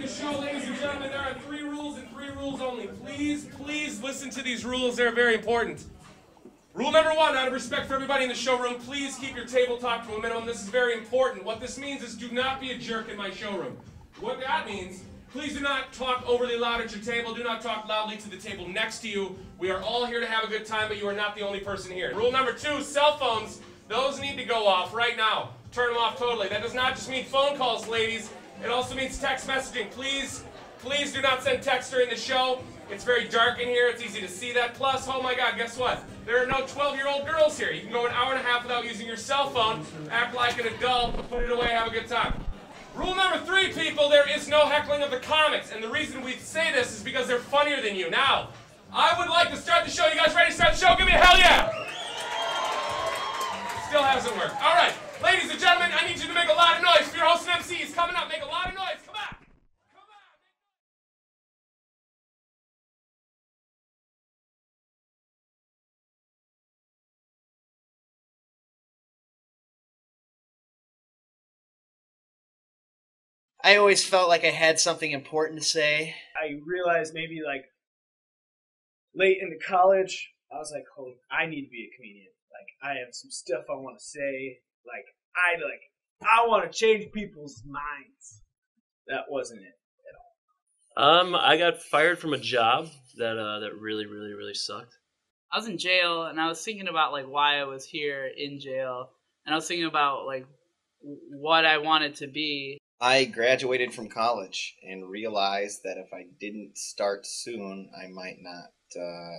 the show, ladies and gentlemen. There are 3 rules and 3 rules only. Please listen to these rules. They're very important. Rule number 1, out of respect for everybody in the showroom, please keep your table talk to a minimum. This is very important. What this means is do not be a jerk in my showroom. What that means, please do not talk overly loud at your table. Do not talk loudly to the table next to you. We are all here to have a good time, but you are not the only person here. Rule number 2, cell phones, those need to go off right now. Turn them off totally. That does not just mean phone calls, ladies. It also means text messaging. Please do not send text during the show. It's very dark in here. It's easy to see that. Plus, oh my God, guess what? There are no 12-year-old girls here. You can go an hour and a half without using your cell phone, act like an adult, put it away, have a good time. Rule number 3, people, there is no heckling of the comics. And the reason we say this is because they're funnier than you. Now, I would like to start the show. You guys ready to start the show? Give me a hell yeah! Still hasn't worked. All right, ladies and gentlemen, I need you to make a lot of noise for your host and MCs coming up. Make a lot of noise. Come on. I always felt like I had something important to say. I realized maybe like late into college, I was like, "Holy, I need to be a comedian. Like, I have some stuff I want to say. I want to change people's minds." That wasn't it at all. I got fired from a job that really sucked. I was in jail, and I was thinking about like why I was here in jail, and I was thinking about like what I wanted to be. I graduated from college and realized that if I didn't start soon, I might not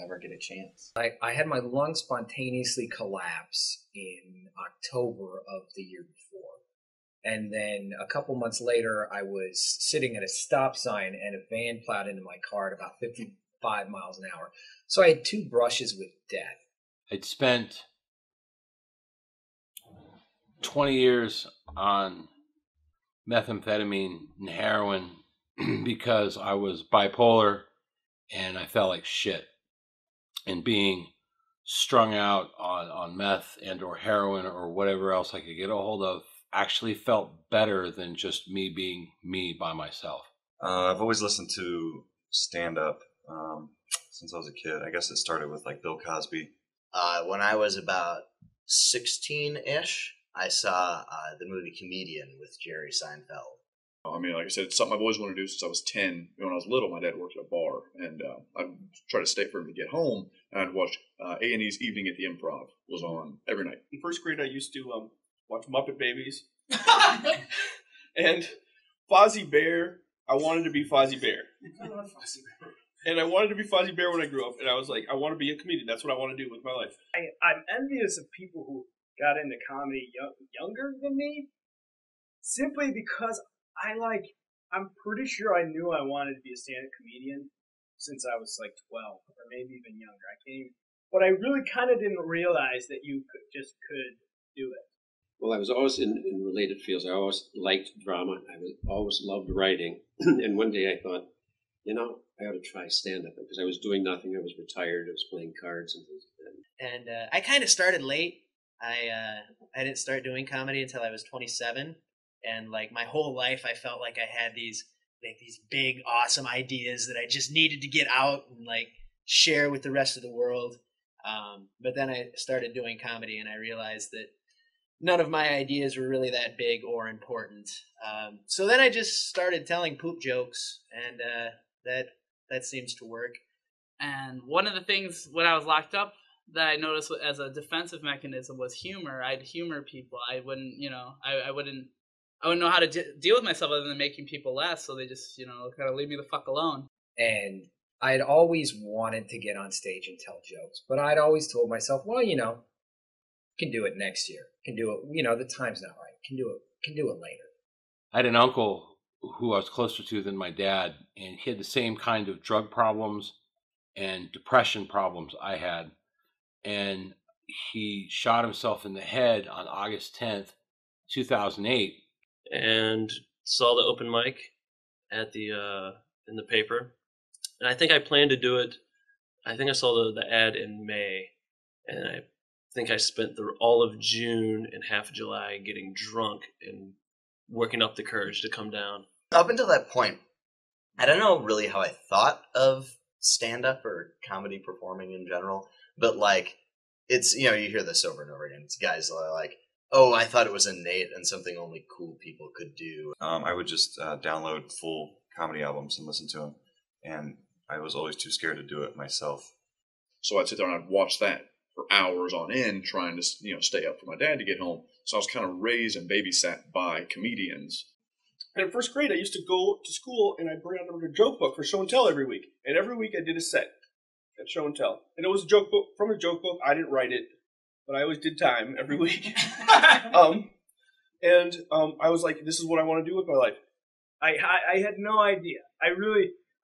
ever get a chance. I had my lung spontaneously collapse in October of the year before. And then a couple months later, I was sitting at a stop sign and a van plowed into my car at about 55 miles an hour. So I had 2 brushes with death. I'd spent 20 years on methamphetamine and heroin because I was bipolar and I felt like shit. And being strung out on meth and or heroin or whatever else I could get a hold of actually felt better than just me being me by myself. I've always listened to stand-up since I was a kid. I guess it started with like Bill Cosby. When I was about 16-ish, I saw the movie Comedian with Jerry Seinfeld. I mean, like I said, it's something I've always wanted to do since I was 10. When I was little, my dad worked at a bar, and I'd try to stay for him to get home, and I'd watch A&E's Evening at the Improv was on every night. In first grade, I used to watch Muppet Babies. And Fozzie Bear, I wanted to be Fozzie Bear. And I wanted to be Fozzie Bear when I grew up, and I was like, I want to be a comedian. That's what I want to do with my life. I'm envious of people who got into comedy younger than me, simply because I'm pretty sure I knew I wanted to be a stand-up comedian since I was like 12, or maybe even younger. I can't even, but I really kind of didn't realize that you could do it. Well, I was always in related fields. I always liked drama. I always loved writing. And one day I thought, I ought to try stand-up because I was doing nothing. I was retired. I was playing cards and things like that. And I kind of started late. I didn't start doing comedy until I was 27. And like my whole life, I felt like I had these big, awesome ideas that I just needed to get out and like share with the rest of the world. But then I started doing comedy, and I realized that none of my ideas were really that big or important. So then I just started telling poop jokes, and that seems to work. And one of the things when I was locked up that I noticed as a defensive mechanism was humor. I'd humor people. I wouldn't, I wouldn't know how to deal with myself other than making people laugh. So they just, kind of leave me the fuck alone. And I'd always wanted to get on stage and tell jokes, but I'd always told myself, well, can do it next year. Can do it. The time's not right. Can do it later. I had an uncle who I was closer to than my dad, and he had the same kind of drug problems and depression problems I had. And he shot himself in the head on August 10th, 2008. And saw the open mic at the in the paper, and I think I planned to do it. I think I saw the ad in May, and I think I spent all of June and half of July getting drunk and working up the courage to come down. Up until that point, I don't know really how I thought of stand-up or comedy performing in general, but like, it's, you hear this over and over again. It's guys that are like, oh, I thought it was innate and something only cool people could do. I would just download full comedy albums and listen to them, and I was always too scared to do it myself. So I'd sit there and I'd watch that for hours on end, trying to stay up for my dad to get home. So I was kind of raised and babysat by comedians. And in first grade, I used to go to school and I'd bring out a joke book for show and tell every week. And every week I did a set at show and tell. And it was a joke book from a joke book. I didn't write it, but I always did time every week. I was like, this is what I want to do with my life. I had no idea.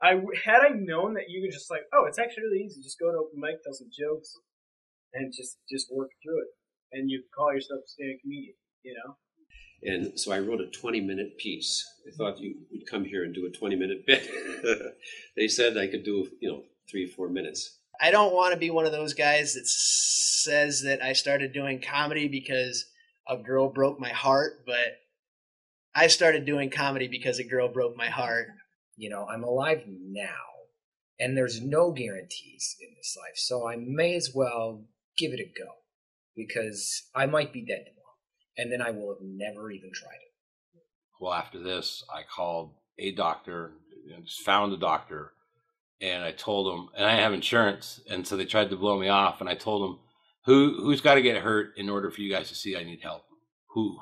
Had I known that you could just like, oh, it's actually really easy. Just go to open mic, tell some jokes, and just work through it. And you call yourself a stand-up comedian, And so I wrote a 20-minute piece. I thought you would come here and do a 20-minute bit. They said I could do, 3 or 4 minutes. I don't want to be one of those guys that says that I started doing comedy because a girl broke my heart, but I started doing comedy because a girl broke my heart. I'm alive now, and there's no guarantees in this life, so I may as well give it a go, because I might be dead tomorrow, and then I will have never even tried it. Well, after this, I called a doctor, and just found a doctor, and I told him, and I have insurance, and so they tried to blow me off, and I told them, who's got to get hurt in order for you guys to see I need help?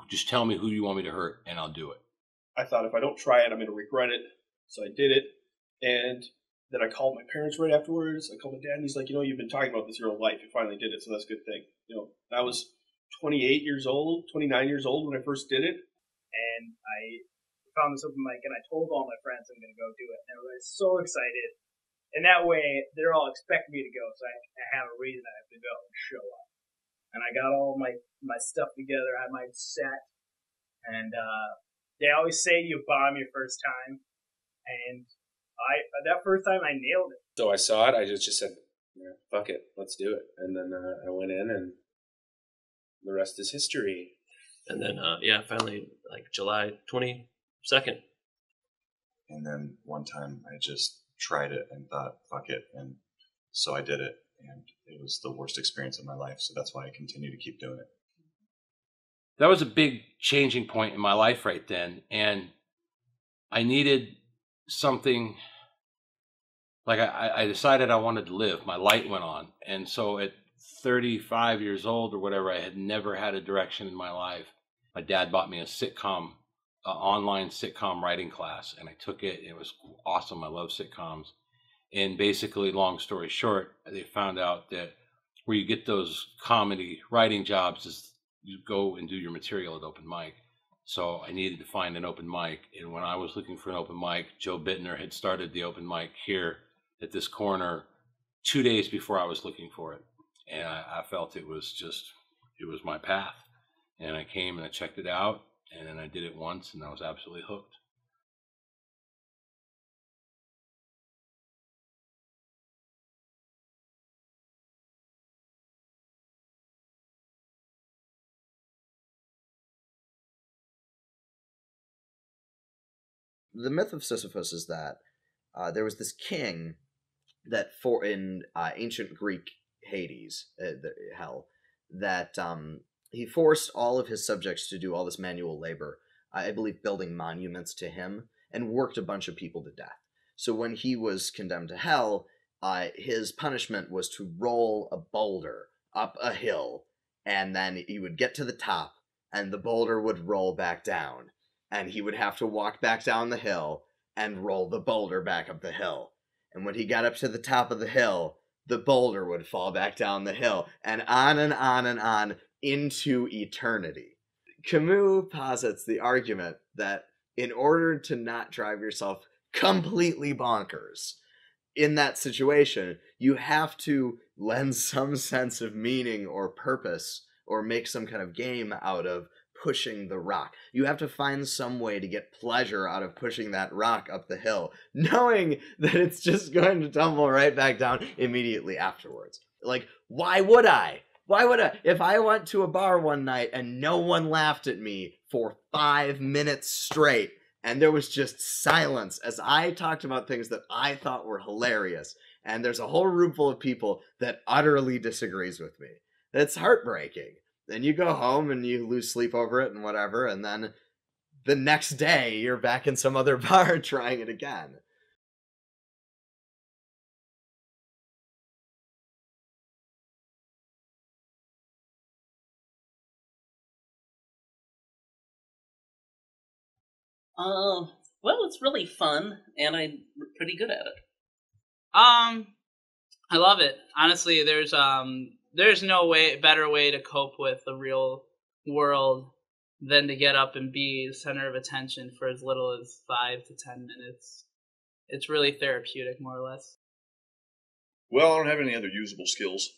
Just tell me who you want me to hurt, and I'll do it. I thought if I don't try it, I'm going to regret it. So I did it. And then I called my parents right afterwards. I called my dad, and he's like, you've been talking about this your whole life. You finally did it, so that's a good thing. I was 29 years old when I first did it. And I found this open mic, and I told all my friends I'm going to go do it. And everybody's so excited. And that way, they're all expecting me to go, so I have a reason I have to go and show up. And I got all my stuff together. I had my set. And they always say you bomb your first time. And that first time I nailed it. So I saw it. I just said, fuck it, let's do it. And then I went in, and the rest is history. And then, finally, like July 22nd. And then one time I just tried it and thought, fuck it. And so I did it. And it was the worst experience of my life. So that's why I continue to keep doing it. That was a big changing point in my life right then. And I needed something, like I decided I wanted to live. My light went on. And so at 35 years old or whatever, I had never had a direction in my life. My dad bought me a sitcom, online sitcom writing class, and I took it. It was awesome. I love sitcoms. And basically, long story short, they found out that where you get those comedy writing jobs is you go and do your material at open mic. So I needed to find an open mic. And when I was looking for an open mic, Joe Bittner had started the open mic here at this corner 2 days before I was looking for it. And I felt it was my path. And I came and I checked it out, and then I did it once, and I was absolutely hooked. The myth of Sisyphus is that there was this king that in ancient Greek Hades, hell, that he forced all of his subjects to do all this manual labor, I believe building monuments to him, and worked a bunch of people to death. So when he was condemned to hell, his punishment was to roll a boulder up a hill, and then he would get to the top, and the boulder would roll back down, and he would have to walk back down the hill and roll the boulder back up the hill. And when he got up to the top of the hill, the boulder would fall back down the hill, and on and on and on into eternity. Camus posits the argument that in order to not drive yourself completely bonkers in that situation, you have to lend some sense of meaning or purpose or make some kind of game out of pushing the rock. You have to find some way to get pleasure out of pushing that rock up the hill, knowing that it's just going to tumble right back down immediately afterwards. Like, why would I? Why would I? If I went to a bar one night and no one laughed at me for 5 minutes straight, and there was just silence as I talked about things that I thought were hilarious. And there's a whole room full of people that utterly disagrees with me. It's heartbreaking. Then you go home and you lose sleep over it and whatever, and then the next day you're back in some other bar trying it again. Well, it's really fun, and I'm pretty good at it. I love it. Honestly, there's no better way to cope with the real world than to get up and be the center of attention for as little as 5 to 10 minutes. It's really therapeutic, more or less. Well, I don't have any other usable skills,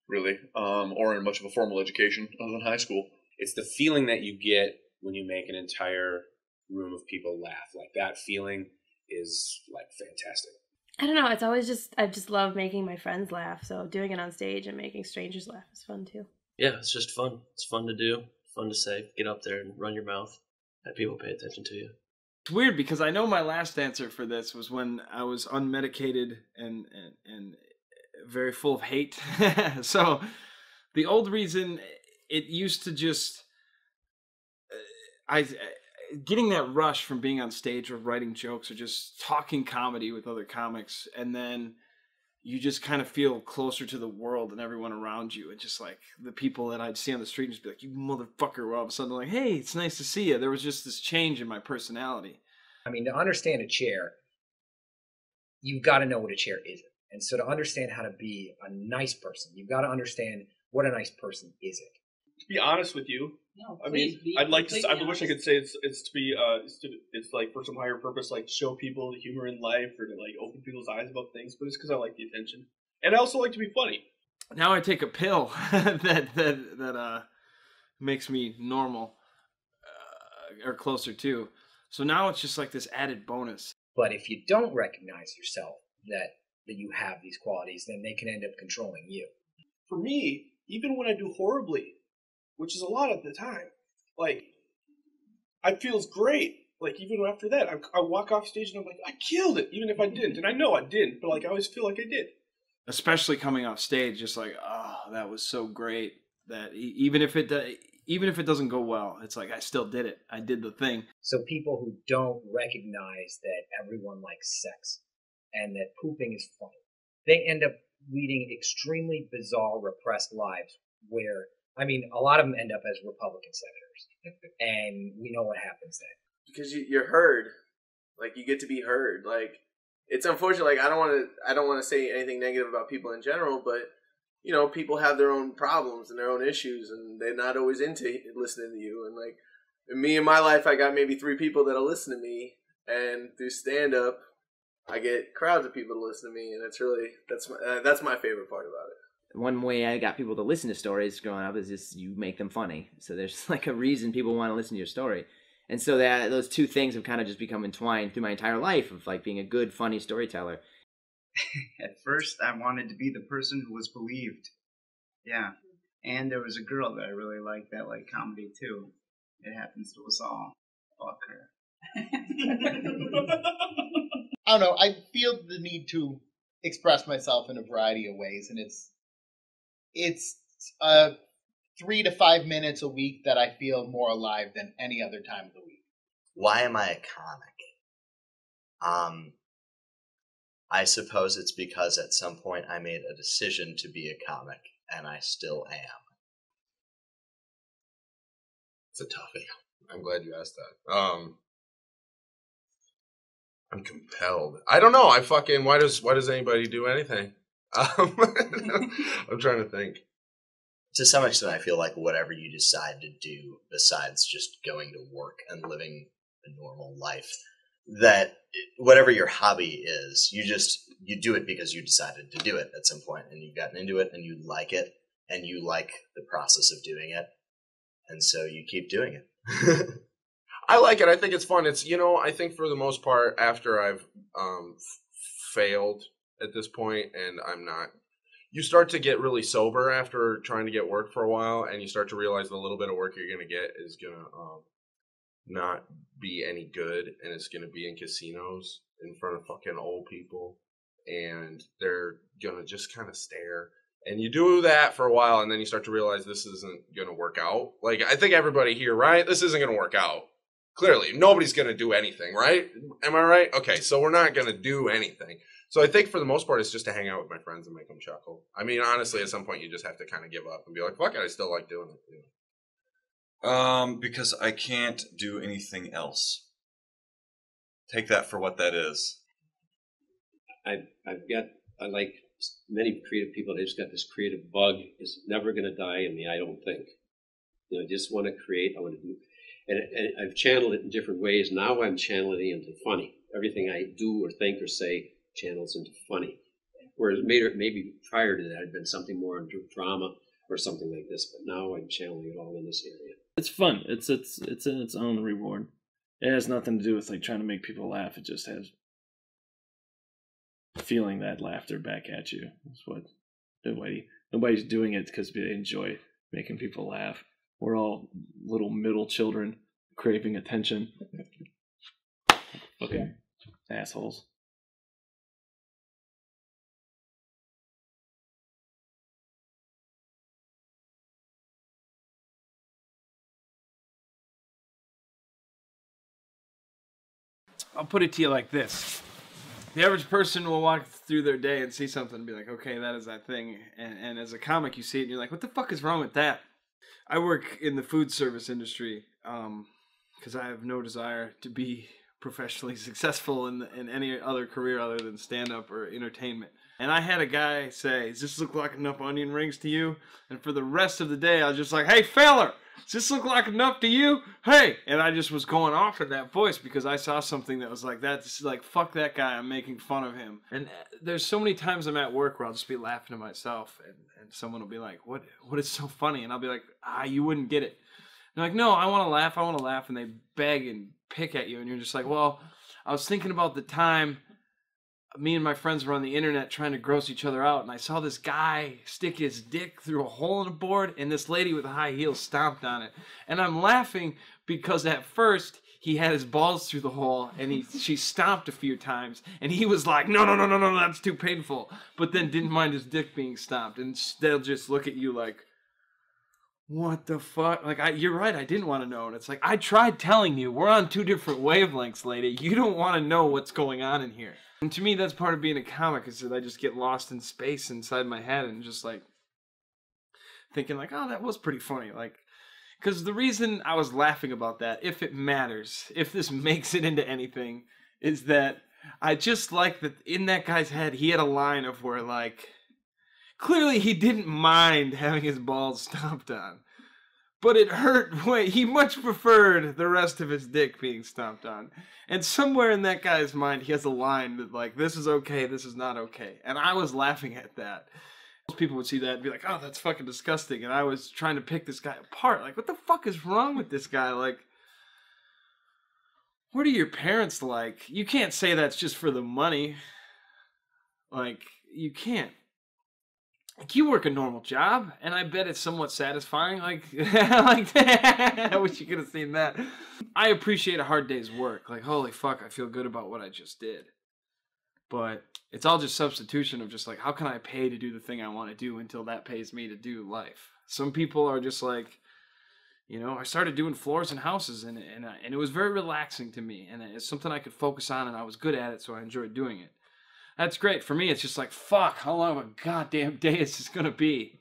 really, or in much of a formal education other than high school. It's the feeling that you get when you make an entire room of people laugh. Like, that feeling is like fantastic. I don't know. It's always just, I just love making my friends laugh. So doing it on stage and making strangers laugh is fun too. Yeah, it's just fun. It's fun to do, fun to say. Get up there and run your mouth. Have people pay attention to you. It's weird because I know my last answer for this was when I was unmedicated and very full of hate. So the old reason it used to just getting that rush from being on stage or writing jokes or just talking comedy with other comics, and then you just kind of feel closer to the world and everyone around you, and just like the people that I'd see on the street and just be like, you motherfucker, well, all of a sudden like, hey, it's nice to see you. There was just this change in my personality. I mean, to understand a chair, you've got to know what a chair is. And so to understand how to be a nice person, you've got to understand what a nice person isn't. To be honest with you, No, I please mean, be I'd like to. I completely wish I could say it's like for some higher purpose, like show people the humor in life or to like open people's eyes about things. But it's because I like the attention, and I also like to be funny. Now I take a pill that makes me normal or closer to. So now it's just like this added bonus. But if you don't recognize yourself that you have these qualities, then they can end up controlling you. For me, even when I do horribly, which is a lot at the time, like, I feels great. Like, even after that, I walk off stage and I'm like, I killed it, even if I didn't. And I know I didn't, but, like, I always feel like I did. Especially coming off stage, just like, oh, that was so great. That even if it doesn't go well, it's like, I still did it. I did the thing. So people who don't recognize that everyone likes sex and that pooping is funny, they end up leading extremely bizarre, repressed lives where, I mean, a lot of them end up as Republican senators, and we know what happens then. Because you're heard, like you get to be heard. Like, it's unfortunate. Like, I don't want to say anything negative about people in general, but you know, people have their own problems and their own issues, and they're not always into listening to you. And like me in my life, I got maybe 3 people that'll listen to me, and through stand up, I get crowds of people to listen to me, and it's really that's my favorite part about it. One way I got people to listen to stories growing up is just you make them funny. So there's like a reason people want to listen to your story. And so that those two things have kind of just become entwined through my entire life of like being a good, funny storyteller. At first, I wanted to be the person who was believed. Yeah. And there was a girl that I really liked that liked comedy too. It happens to us all. Fuck her. I don't know. I feel the need to express myself in a variety of ways, and it's 3 to 5 minutes a week that I feel more alive than any other time of the week. Why am I a comic? I suppose it's because at some point I made a decision to be a comic, and I still am. It's a toughie. I'm glad you asked that. I'm compelled. I don't know. Why does anybody do anything? I'm trying to think. To some extent, I feel like whatever you decide to do besides just going to work and living a normal life, that whatever your hobby is, you do it because you decided to do it at some point, and you've gotten into it, and you like it, and you like the process of doing it, and so you keep doing it. I like it. I think it's fun. It's, I think for the most part, after I've failed at this point, and I'm not, you start to get really sober after trying to get work for a while, and you start to realize the little bit of work you're going to get is going to not be any good, and it's going to be in casinos in front of fucking old people, and they're going to just kind of stare. And you do that for a while, and then you start to realize this isn't going to work out. Like, I think everybody here, right? This isn't going to work out. Clearly, nobody's going to do anything, right? Am I right? Okay, so we're not going to do anything. So I think for the most part, it's just to hang out with my friends and make them chuckle. I mean, honestly, at some point, you just have to kind of give up and be like, fuck it, I still like doing it. You know? Because I can't do anything else. Take that for what that is. I like many creative people, they just got this creative bug. It's never going to die in me, I don't think. You know, I just want to create, I want to do. And I've channeled it in different ways. Now I'm channeling it into funny. Everything I do or think or say channels into funny. Whereas maybe prior to that, I'd been something more into drama or something like this. But now I'm channeling it all in this area. It's fun. It's in its own reward. It has nothing to do with like trying to make people laugh. It just has feeling that laughter back at you. That's what nobody's doing it because they enjoy making people laugh. We're all little middle children craving attention. Fucking assholes. I'll put it to you like this. The average person will walk through their day and see something and be like, okay, that is that thing. And as a comic, you see it and you're like, what the fuck is wrong with that? I work in the food service industry because I have no desire to be professionally successful in any other career other than stand-up or entertainment. And I had a guy say, does this look like enough onion rings to you? And for the rest of the day, I was just like, hey, feller, does this look like enough to you? Hey! And I just was going off in that voice because I saw something that was like, that's like, fuck that guy, I'm making fun of him. And there's so many times I'm at work where I'll just be laughing to myself and someone will be like, what is so funny? And I'll be like, you wouldn't get it. And they're like, no, I want to laugh. And they beg and pick at you. And you're just like, well, I was thinking about the time me and my friends were on the internet trying to gross each other out, and I saw this guy stick his dick through a hole in a board, and this lady with high heels stomped on it. And I'm laughing because at first he had his balls through the hole, and she stomped a few times, and he was like, no, that's too painful. But then didn't mind his dick being stomped, and they'll just look at you like, what the fuck? Like, you're right, I didn't want to know. And it's like, I tried telling you, we're on two different wavelengths, lady. You don't want to know what's going on in here. And to me, that's part of being a comic, is that I just get lost in space inside my head and just like thinking like, oh, that was pretty funny. Like, because the reason I was laughing about that, if it matters, if this makes it into anything, is that I just like that in that guy's head, he had a line of where like, clearly he didn't mind having his balls stomped on. But it hurt. He much preferred the rest of his dick being stomped on. And somewhere in that guy's mind, he has a line that like, this is okay, this is not okay. And I was laughing at that. Most people would see that and be like, oh, that's fucking disgusting. And I was trying to pick this guy apart. Like, what the fuck is wrong with this guy? Like, what are your parents like? You can't say that's just for the money. Like, you can't. Like, you work a normal job, and I bet it's somewhat satisfying. Like, I wish you could have seen that. I appreciate a hard day's work. Like, holy fuck, I feel good about what I just did. But it's all just substitution of just like, how can I pay to do the thing I want to do until that pays me to do life? Some people are just like, you know, I started doing floors in houses, and it was very relaxing to me, and it's something I could focus on, and I was good at it, so I enjoyed doing it. That's great. For me, it's just like, fuck, how long of a goddamn day is this going to be?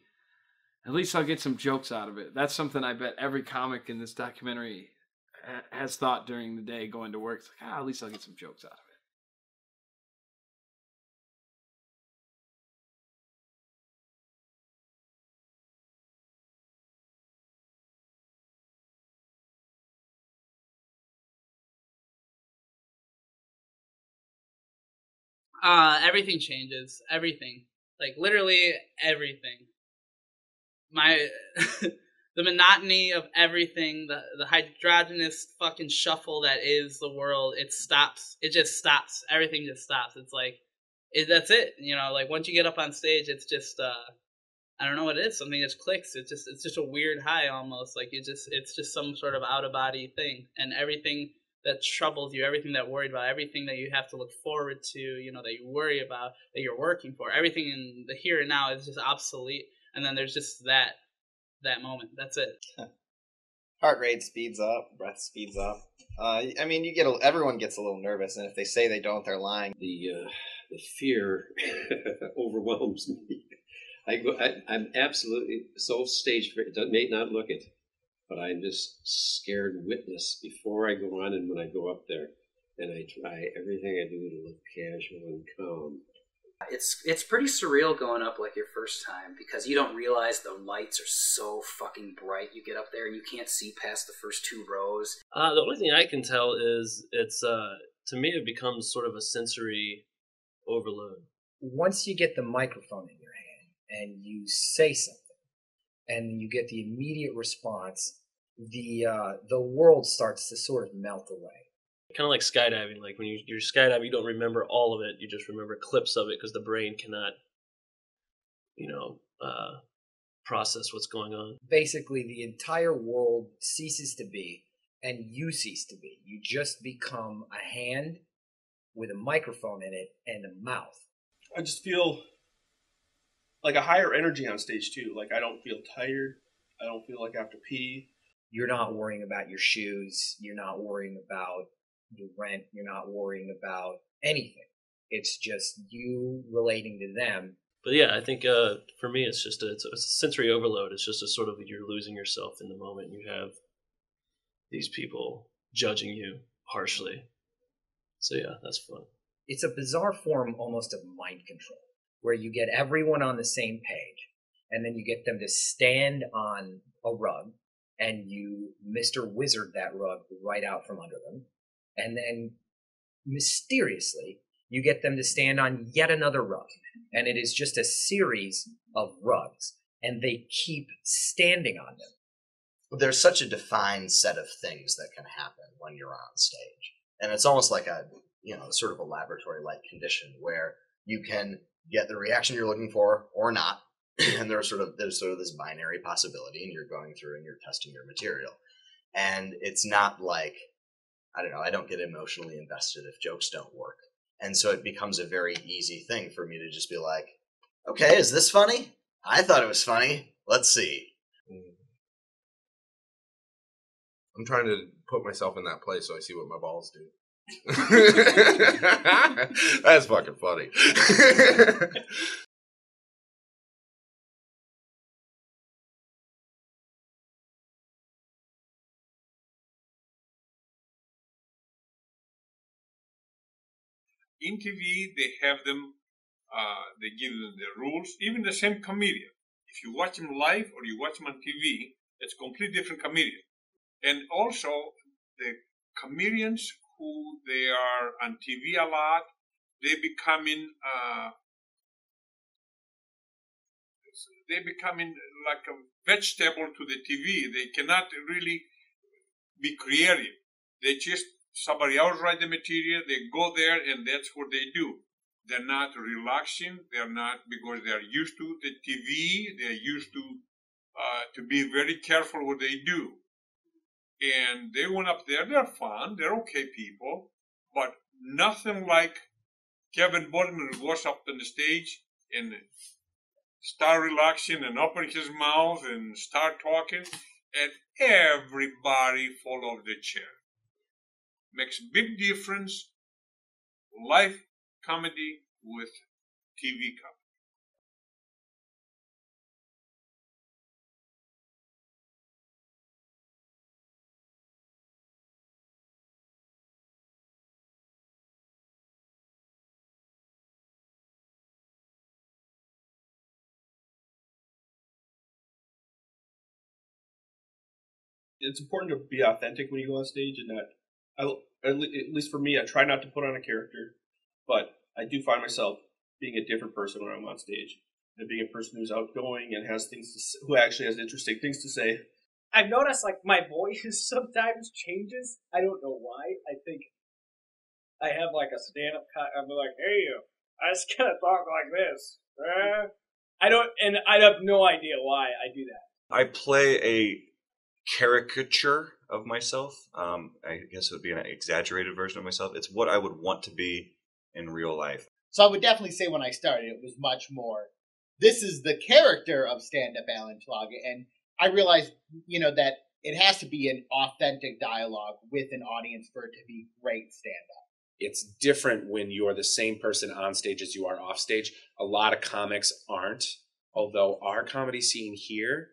At least I'll get some jokes out of it. That's something I bet every comic in this documentary has thought during the day going to work. It's like, at least I'll get some jokes out of it. Everything changes. Everything. Like, literally everything. The monotony of everything, the hydrogenous fucking shuffle that is the world, it stops. It just stops. Everything just stops. It's like, that's it. You know, like, once you get up on stage, it's just, I don't know what it is. Something just clicks. It's just a weird high almost. Like it's just some sort of out of body thing. And everything that troubles you, everything that worried about, everything that you have to look forward to, you know, that you worry about, that you're working for, everything in the here and now is just obsolete. And then there's just that moment. That's it. Heart rate speeds up, breath speeds up. I mean, everyone gets a little nervous, and if they say they don't, they're lying. The fear overwhelms me. I'm absolutely so stage fear. It may not look it, but I'm just scared witless before I go on and when I go up there. And I try everything I do to look casual and calm. It's pretty surreal going up like your first time because you don't realize the lights are so fucking bright. You get up there and you can't see past the first 2 rows. The only thing I can tell is it's to me it becomes sort of a sensory overload. Once you get the microphone in your hand and you say something and you get the immediate response, the world starts to sort of melt away. Kind of like skydiving. Like when you're skydiving, you don't remember all of it. You just remember clips of it because the brain cannot, process what's going on. Basically, the entire world ceases to be, and you cease to be. You just become a hand with a microphone in it and a mouth. I just feel like a higher energy on stage too. Like I don't feel tired. I don't feel like I have to pee. You're not worrying about your shoes. You're not worrying about the rent. You're not worrying about anything. It's just you relating to them. But yeah, I think for me it's just it's a sensory overload. It's just a sort of you're losing yourself in the moment. You have these people judging you harshly. So yeah, that's fun. It's a bizarre form almost of mind control, where you get everyone on the same page, and then you get them to stand on a rug, and you Mr. Wizard that rug right out from under them. And then, mysteriously, you get them to stand on yet another rug. And it is just a series of rugs. And they keep standing on them. There's such a defined set of things that can happen when you're on stage. And it's almost like a, sort of a laboratory-like condition where you can get the reaction you're looking for or not. And there's sort of this binary possibility, and you're going through and you're testing your material. And it's not like, I don't know, I don't get emotionally invested if jokes don't work. And so it becomes a very easy thing for me to just be like, okay, is this funny? I thought it was funny. Let's see. I'm trying to put myself in that place so I see what my balls do. That's fucking funny. In TV, they have them, they give them the rules, even the same comedian. If you watch him live or you watch him on TV, it's a completely different comedian. And also, the comedians who they are on TV a lot, they becoming like a vegetable to the TV. They cannot really be creative. They just somebody else write the material, they go there, and that's what they do. They're not relaxing. They're not, because they're used to the TV. They're used to be very careful what they do. And they went up there. They're fun. They're okay people, but nothing like Kevin Butler goes up on the stage and start relaxing and open his mouth and start talking, and everybody fall off the chair. Makes big difference, live comedy with TV comedy. It's important to be authentic when you go on stage, and that at least for me, I try not to put on a character, but I do find myself being a different person when I'm on stage, and being a person who's outgoing and has things to say, who actually has interesting things to say. I've noticed like my voice sometimes changes. I don't know why. I think I have like a stand-up. I'm like, hey, you. I just gotta talk like this. I have no idea why I do that. I play a caricature of myself. I guess it would be an exaggerated version of myself. It's what I would want to be in real life. So I would definitely say when I started, it was much more, this is the character of stand-up Alan Tlaga. And I realized, that it has to be an authentic dialogue with an audience for it to be great stand-up. It's different when you're the same person on stage as you are off stage. A lot of comics aren't, although our comedy scene here,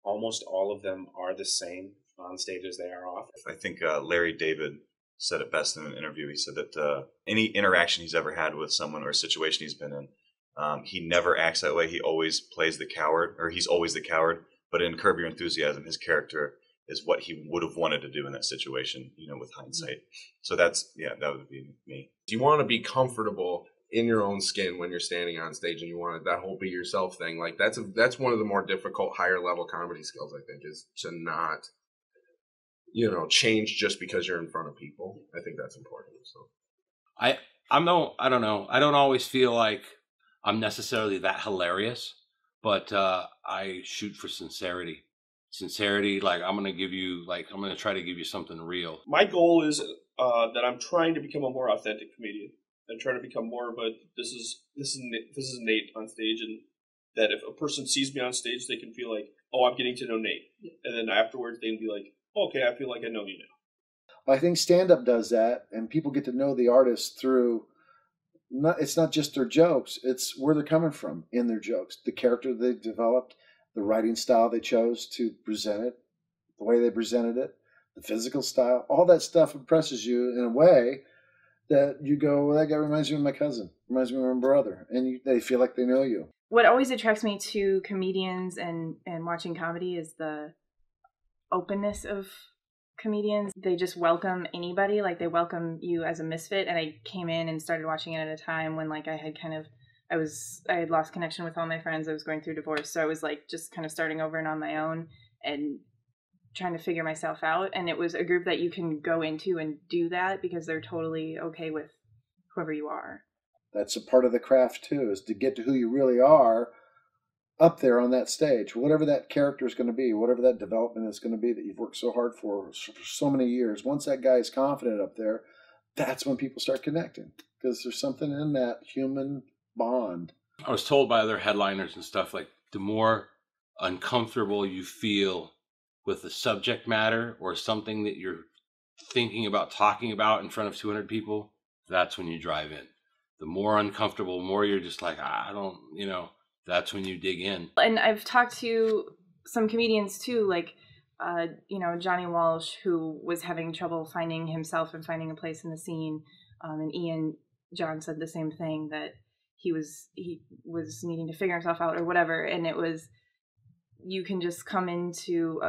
almost all of them are the same on stage as they are off. I think Larry David said it best in an interview. He said that any interaction he's ever had with someone or a situation he's been in, he never acts that way. He always plays the coward, or he's always the coward. But in Curb Your Enthusiasm, his character is what he would have wanted to do in that situation, with hindsight. So that would be me. You want to be comfortable in your own skin when you're standing on stage, and you want that whole be yourself thing. Like that's one of the more difficult, higher level comedy skills, I think, is to not, change just because you're in front of people. I think that's important. So I don't know. I don't always feel like I'm necessarily that hilarious, but I shoot for sincerity. Sincerity, like I'm gonna try to give you something real. My goal is that I'm trying to become a more authentic comedian. I'm trying to become more of a this is Nate on stage, and that if a person sees me on stage, they can feel like, oh, I'm getting to know Nate, and then afterwards they can be like, okay, I feel like I know you now. I think stand-up does that, and people get to know the artist through. It's not just their jokes; it's where they're coming from in their jokes, the character they've developed, the writing style they chose to present it, the way they presented it, the physical style. All that stuff impresses you in a way that you go, well, that guy reminds me of my cousin, reminds me of my brother, and they feel like they know you. What always attracts me to comedians and watching comedy is the openness of comedians. They just welcome anybody, like they welcome you as a misfit. And I came in and started watching it at a time when like I had lost connection with all my friends. I was going through divorce, so I was like just kind of starting over and on my own and trying to figure myself out. And it was a group that you can go into and do that because they're totally okay with whoever you are. That's a part of the craft too, is to get to who you really are up there on that stage, whatever that character is going to be, whatever that development is going to be that you've worked so hard for so many years. Once that guy is confident up there, that's when people start connecting, because there's something in that human bond. I was told by other headliners and stuff, like the more uncomfortable you feel with the subject matter or something that you're thinking about talking about in front of 200 people, that's when you drive in. The more uncomfortable, more you're just like, that's when you dig in. And I've talked to some comedians too, like, Johnny Walsh, who was having trouble finding himself and finding a place in the scene. And Ian John said the same thing, that he was needing to figure himself out or whatever. And it was, you can just come into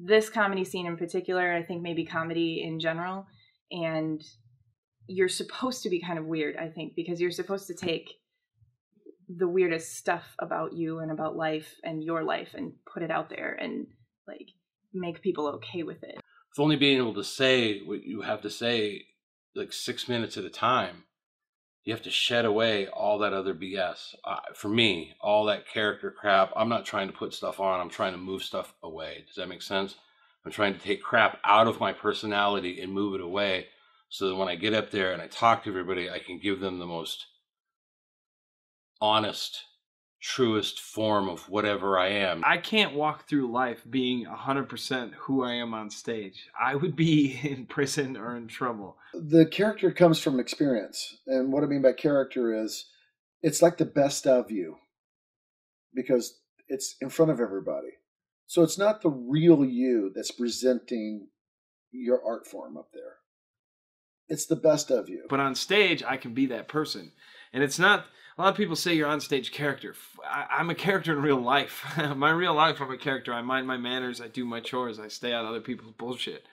this comedy scene in particular, I think maybe comedy in general, and you're supposed to be kind of weird, I think, because you're supposed to take the weirdest stuff about you and about life and your life and put it out there and like make people okay with it. If only being able to say what you have to say like 6 minutes at a time, you have to shed away all that other BS. For me, all that character crap, I'm not trying to put stuff on, I'm trying to move stuff away. Does that make sense? I'm trying to take crap out of my personality and move it away so that when I get up there and I talk to everybody, I can give them the most honest, truest form of whatever I am. I can't walk through life being 100% who I am on stage. I would be in prison or in trouble. The character comes from experience. And what I mean by character is it's like the best of you because it's in front of everybody. So it's not the real you that's presenting your art form up there. It's the best of you. But on stage, I can be that person. And it's not, a lot of people say you're on stage character. I'm a character in real life. My real life, I'm a character. I mind my manners. I do my chores. I stay out of other people's bullshit.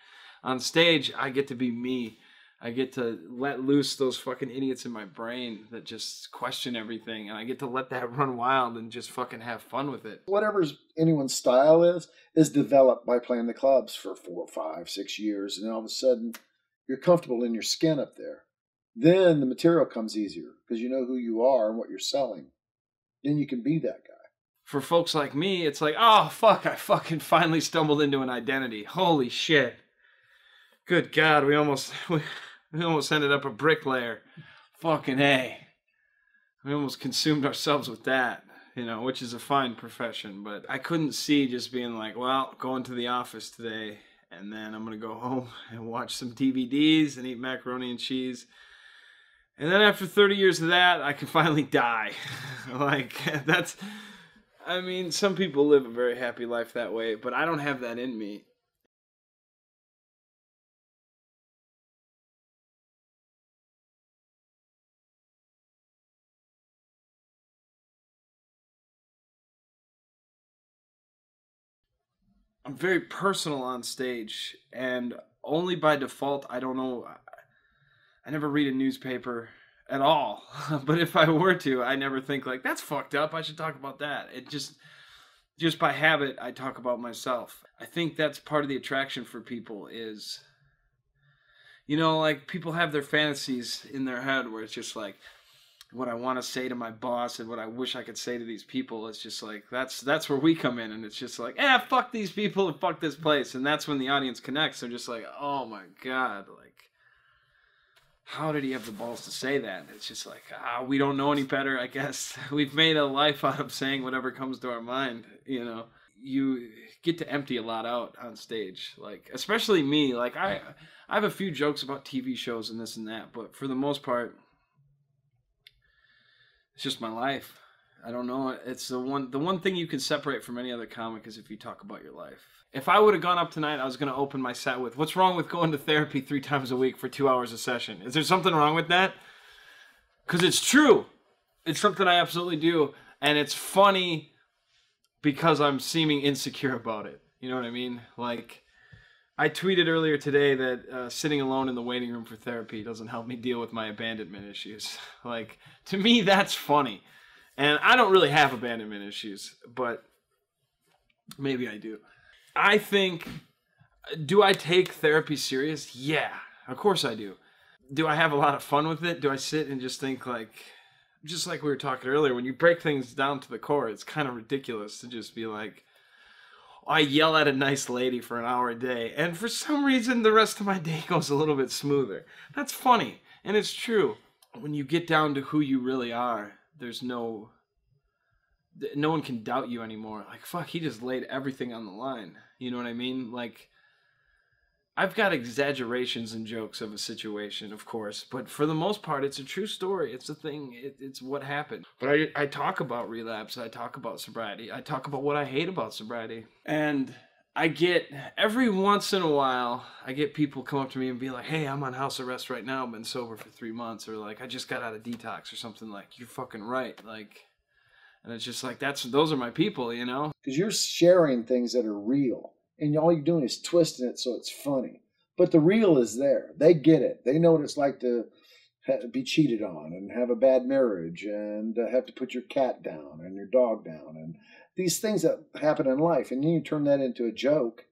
On stage, I get to be me. I get to let loose those fucking idiots in my brain that just question everything. And I get to let that run wild and just fucking have fun with it. Whatever anyone's style is developed by playing the clubs for 4, 5, 6 years. And all of a sudden, you're comfortable in your skin up there. Then the material comes easier because you know who you are and what you're selling. Then you can be that guy. for folks like me, it's like, oh, fuck, I fucking finally stumbled into an identity. Holy shit. Good God, we almost ended up a bricklayer. Fucking A. We almost consumed ourselves with that, you know, which is a fine profession. But I couldn't see just being like, well, going to the office today, and then I'm going to go home and watch some DVDs and eat macaroni and cheese. And then after 30 years of that, I can finally die. Like, that's... I mean, some people live a very happy life that way, but I don't have that in me. I'm very personal on stage, and only by default, I don't know, I never read a newspaper at all. But if I were to, I never think like, that's fucked up, I should talk about that. It just by habit, I talk about myself. I think that's part of the attraction for people is, you know, like people have their fantasies in their head where it's just like, what I want to say to my boss and what I wish I could say to these people. It's just like, that's where we come in, and it's just like, fuck these people and fuck this place. And that's when the audience connects. They're just like, oh my God, like, how did he have the balls to say that? And it's just like, we don't know any better, I guess. We've made a life out of saying whatever comes to our mind, you know. You get to empty a lot out on stage. Like, especially me, like I have a few jokes about TV shows and this and that, but for the most part, it's just my life. I don't know. It's the one thing you can separate from any other comic is if you talk about your life. If I would have gone up tonight, I was going to open my set with, what's wrong with going to therapy 3 times a week for 2 hours a session? Is there something wrong with that? Because it's true. It's something I absolutely do. And it's funny because I'm seeming insecure about it. You know what I mean? Like, I tweeted earlier today that sitting alone in the waiting room for therapy doesn't help me deal with my abandonment issues. Like, to me, that's funny. And I don't really have abandonment issues, but maybe I do. I think, do I take therapy serious? Yeah, of course I do. Do I have a lot of fun with it? Do I sit and just think like, just like we were talking earlier, when you break things down to the core, it's kind of ridiculous to just be like, I yell at a nice lady for an hour a day, and for some reason the rest of my day goes a little bit smoother. That's funny, and it's true. When you get down to who you really are, there's no one can doubt you anymore. Like, fuck, he just laid everything on the line. You know what I mean? Like, I've got exaggerations and jokes of a situation, of course, but for the most part, it's a true story. It's a thing. It's what happened. But I talk about relapse. I talk about sobriety. I talk about what I hate about sobriety. And I get, every once in a while, I get people come up to me and be like, hey, I'm on house arrest right now. I've been sober for 3 months. Or like, I just got out of detox or something. Like, you're fucking right. Like, and it's just like, those are my people, you know? Because you're sharing things that are real. And all you're doing is twisting it so it's funny. But the real is there. They get it. They know what it's like to be cheated on and have a bad marriage and have to put your cat down and your dog down and these things that happen in life. And then you turn that into a joke.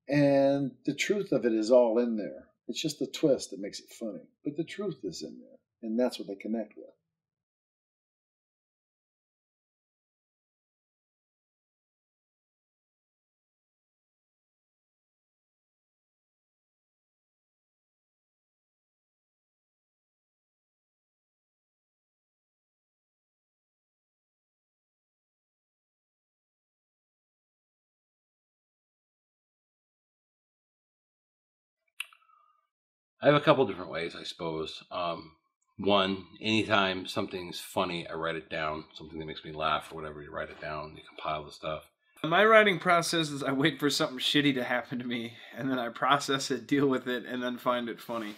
And the truth of it is all in there. It's just the twist that makes it funny. But the truth is in there. And that's what they connect with. I have a couple different ways, I suppose. One, anytime something's funny, I write it down. Something that makes me laugh or whatever, you write it down, you compile the stuff. My writing process is I wait for something shitty to happen to me, and then I process it, deal with it, and then find it funny.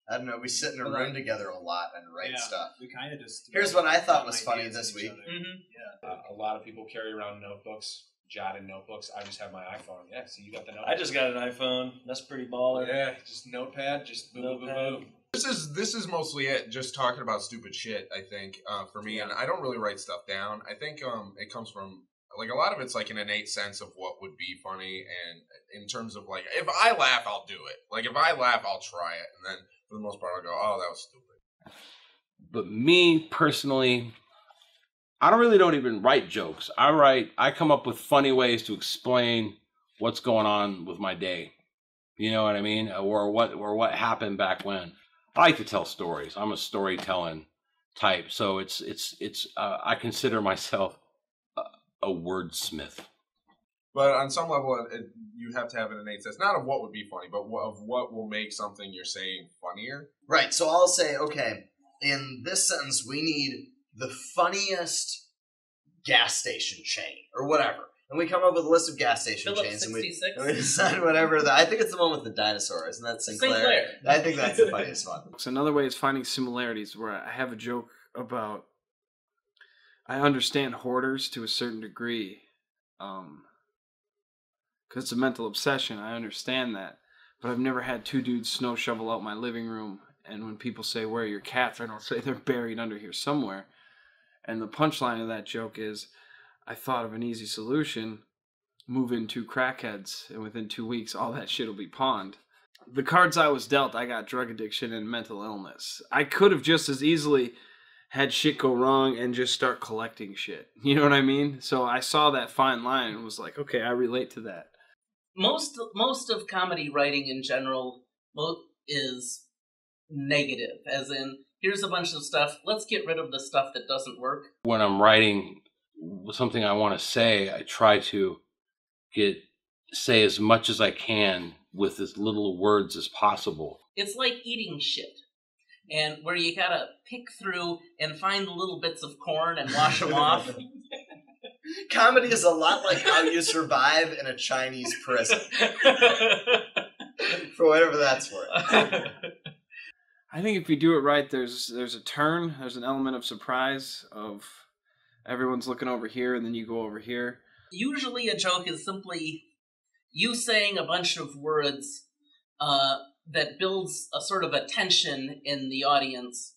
I don't know, we sit in a room together a lot and write stuff. We kind of just... Here's what I thought was funny this week. A lot of people carry around notebooks, jotted notebooks. I just have my iPhone. Yeah, so you got the notebook. I just got an iPhone. That's pretty baller. Yeah, just notepad, just boom, boom, boom, boom. This is mostly it. Just talking about stupid shit. I think for me, and I don't really write stuff down. I think it comes from like a lot of it's like an innate sense of what would be funny, and in terms of like if I laugh, I'll do it. Like if I laugh, I'll try it, and then for the most part, I'll go, oh, that was stupid. But me personally, don't even write jokes. I come up with funny ways to explain what's going on with my day. You know what I mean? Or what happened back when. I like to tell stories. I'm a storytelling type. So I consider myself a wordsmith. But on some level, you have to have an innate sense, not of what would be funny, but of what will make something you're saying funnier. Right, so I'll say, okay, in this sentence, we need the funniest gas station chain, or whatever. And we come up with a list of gas station Phillips chains, and 66? we decide whatever. I think it's the one with the dinosaur, isn't that Sinclair? I think that's the funniest one. So another way is finding similarities, where I have a joke about, I understand hoarders to a certain degree, because it's a mental obsession. I understand that. But I've never had two dudes snow shovel out my living room, and when people say, where are your cats? I don't say they're buried under here somewhere. And the punchline of that joke is, I thought of an easy solution, move in 2 crackheads, and within 2 weeks, all that shit will be pawned. The cards I was dealt, I got drug addiction and mental illness. I could have just as easily had shit go wrong and just start collecting shit. You know what I mean? So I saw that fine line and was like, okay, I relate to that. Most of comedy writing in general is negative, as in, here's a bunch of stuff, let's get rid of the stuff that doesn't work. When I'm writing something I want to say, I try to say as much as I can with as little words as possible. It's like eating shit, and where you gotta pick through and find the little bits of corn and wash them off. Comedy is a lot like how you survive in a Chinese prison. For whatever that's worth. I think if you do it right, there's a turn, there's an element of surprise, of everyone's looking over here and then you go over here. Usually a joke is simply you saying a bunch of words that builds a sort of a tension in the audience,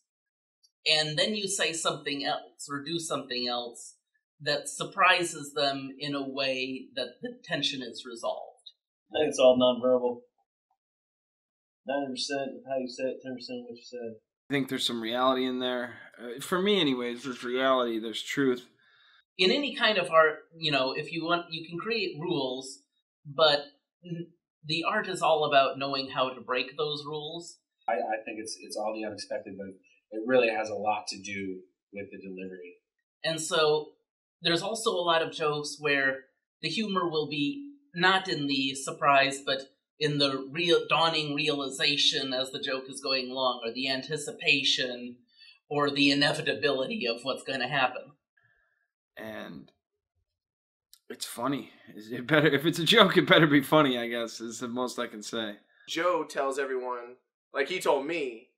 and then you say something else or do something else that surprises them in a way that the tension is resolved. I think it's all nonverbal. 90% of how you say it, 10% of what you said. I think there's some reality in there. For me anyways, there's reality, there's truth. In any kind of art, if you want, you can create rules, but the art is all about knowing how to break those rules. I think it's all the unexpected, but it really has a lot to do with the delivery. And so there's also a lot of jokes where the humor will be not in the surprise, but in the dawning realization as the joke is going along, or the anticipation, or the inevitability of what's going to happen. And it's funny. If it's a joke, it better be funny, I guess, is the most I can say. Joe tells everyone, like he told me,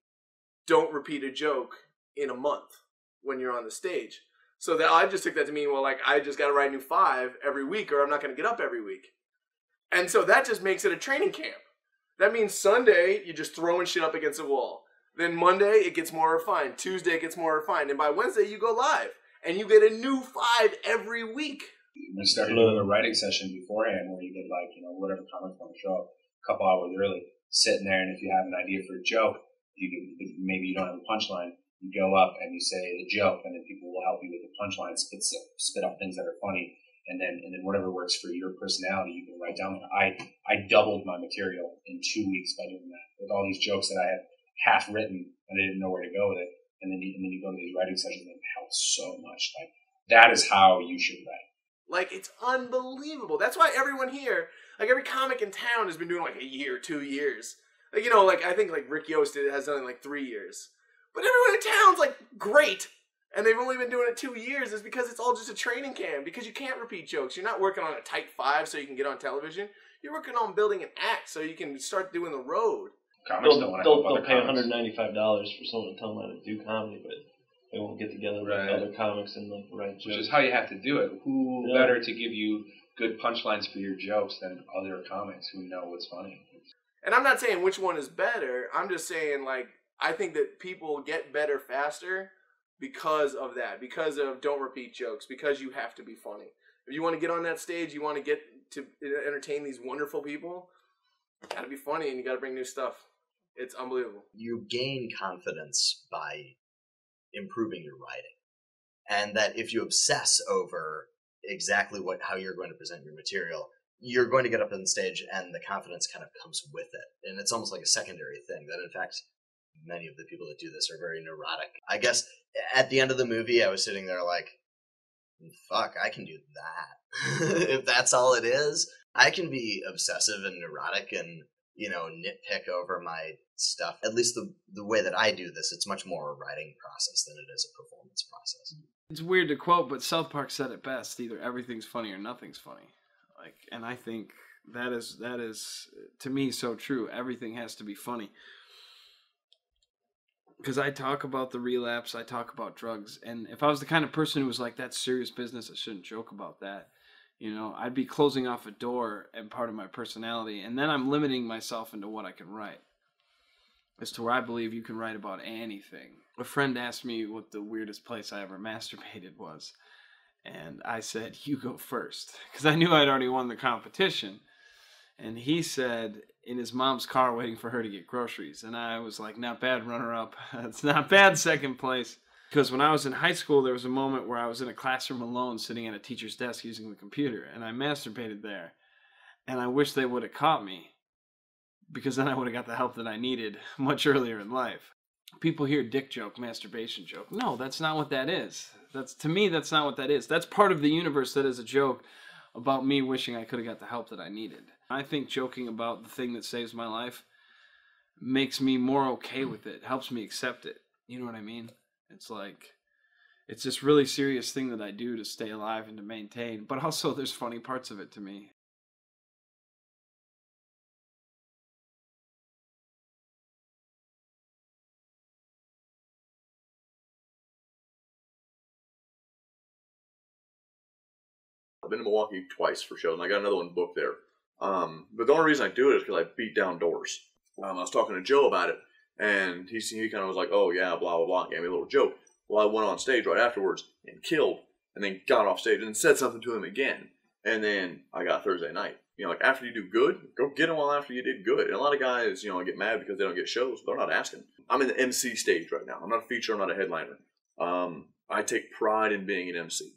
don't repeat a joke in a month when you're on the stage. So that I just took that to mean, well, like, I just got to write a new 5 every week, or I'm not going to get up every week. And so that just makes it a training camp. That means Sunday, you're just throwing shit up against a wall. Then Monday, it gets more refined. Tuesday, it gets more refined. And by Wednesday, you go live. And you get a new 5 every week. We started doing a writing session beforehand where you get, like, whatever comics want to show up a couple hours early, sitting there, and if you have an idea for a joke, maybe you don't have a punchline, you go up and you say the joke, and then people will help you with the punchline, spit up things that are funny, and then whatever works for your personality, you can write down. I doubled my material in 2 weeks by doing that, with all these jokes that I had half written and I didn't know where to go with it, and then you go to these writing sessions and it helps so much. Like, that is how you should write. Like, it's unbelievable. That's why everyone here, like, every comic in town has been doing like a year, 2 years. Like, like, I think like Rick Yost has done it in like 3 years. But everyone in town's like great, and they've only been doing it 2 years, is because it's all just a training camp, because you can't repeat jokes. You're not working on a tight 5 so you can get on television. You're working on building an act so you can start doing the road. They'll pay $195 for someone to tell them how to do comedy, but they won't get together with other comics and like write jokes. Which is how you have to do it. Who better to give you good punchlines for your jokes than other comics who know what's funny? And I'm not saying which one is better. I'm just saying, like, I think that people get better faster because of that, because of don't repeat jokes, because you have to be funny. If you want to get on that stage, you want to get to entertain these wonderful people, you got to be funny and you got to bring new stuff. It's unbelievable. You gain confidence by improving your writing. and that if you obsess over exactly how you're going to present your material, you're going to get up on stage and the confidence kind of comes with it. And it's almost like a secondary thing that, in fact, many of the people that do this are very neurotic. I guess at the end of the movie, I was sitting there like, fuck, I can do that. If that's all it is, I can be obsessive and neurotic and, nitpick over my stuff. At least the way that I do this, it's much more a writing process than it is a performance process. It's weird to quote, but South Park said it best: either everything's funny or nothing's funny. And I think that is to me so true. Everything has to be funny. Because I talk about the relapse, I talk about drugs, and if I was the kind of person who was like, that's serious business, I shouldn't joke about that, I'd be closing off a door and part of my personality, and then I'm limiting myself into what I can write. As to where I believe you can write about anything. A friend asked me what the weirdest place I ever masturbated was, and I said, you go first, because I knew I'd already won the competition. And he said, in his mom's car waiting for her to get groceries. And I was like, not bad, runner-up. It's not bad, second place. Because when I was in high school, there was a moment where I was in a classroom alone, sitting at a teacher's desk using the computer. And I masturbated there. And I wish they would have caught me, because then I would have got the help that I needed much earlier in life. People hear dick joke, masturbation joke. No, that's not what that is. To me, that's not what that is. That's part of the universe that is a joke about me wishing I could have got the help that I needed. I think joking about the thing that saves my life makes me more okay with it, helps me accept it. You know what I mean? It's like, it's this really serious thing that I do to stay alive and to maintain, but also there's funny parts of it to me. I've been to Milwaukee twice for shows, and I got another one booked there. But the only reason I do it is because I beat down doors. I was talking to Joe about it, and he kind of was like, oh yeah, blah, blah, blah, and gave me a little joke. Well, I went on stage right afterwards and killed, and then got off stage and said something to him again. And then I got Thursday night. After you do good, go get them while after you did good. And a lot of guys, get mad because they don't get shows. They're not asking. I'm in the MC stage right now. I'm not a feature, I'm not a headliner. I take pride in being an MC.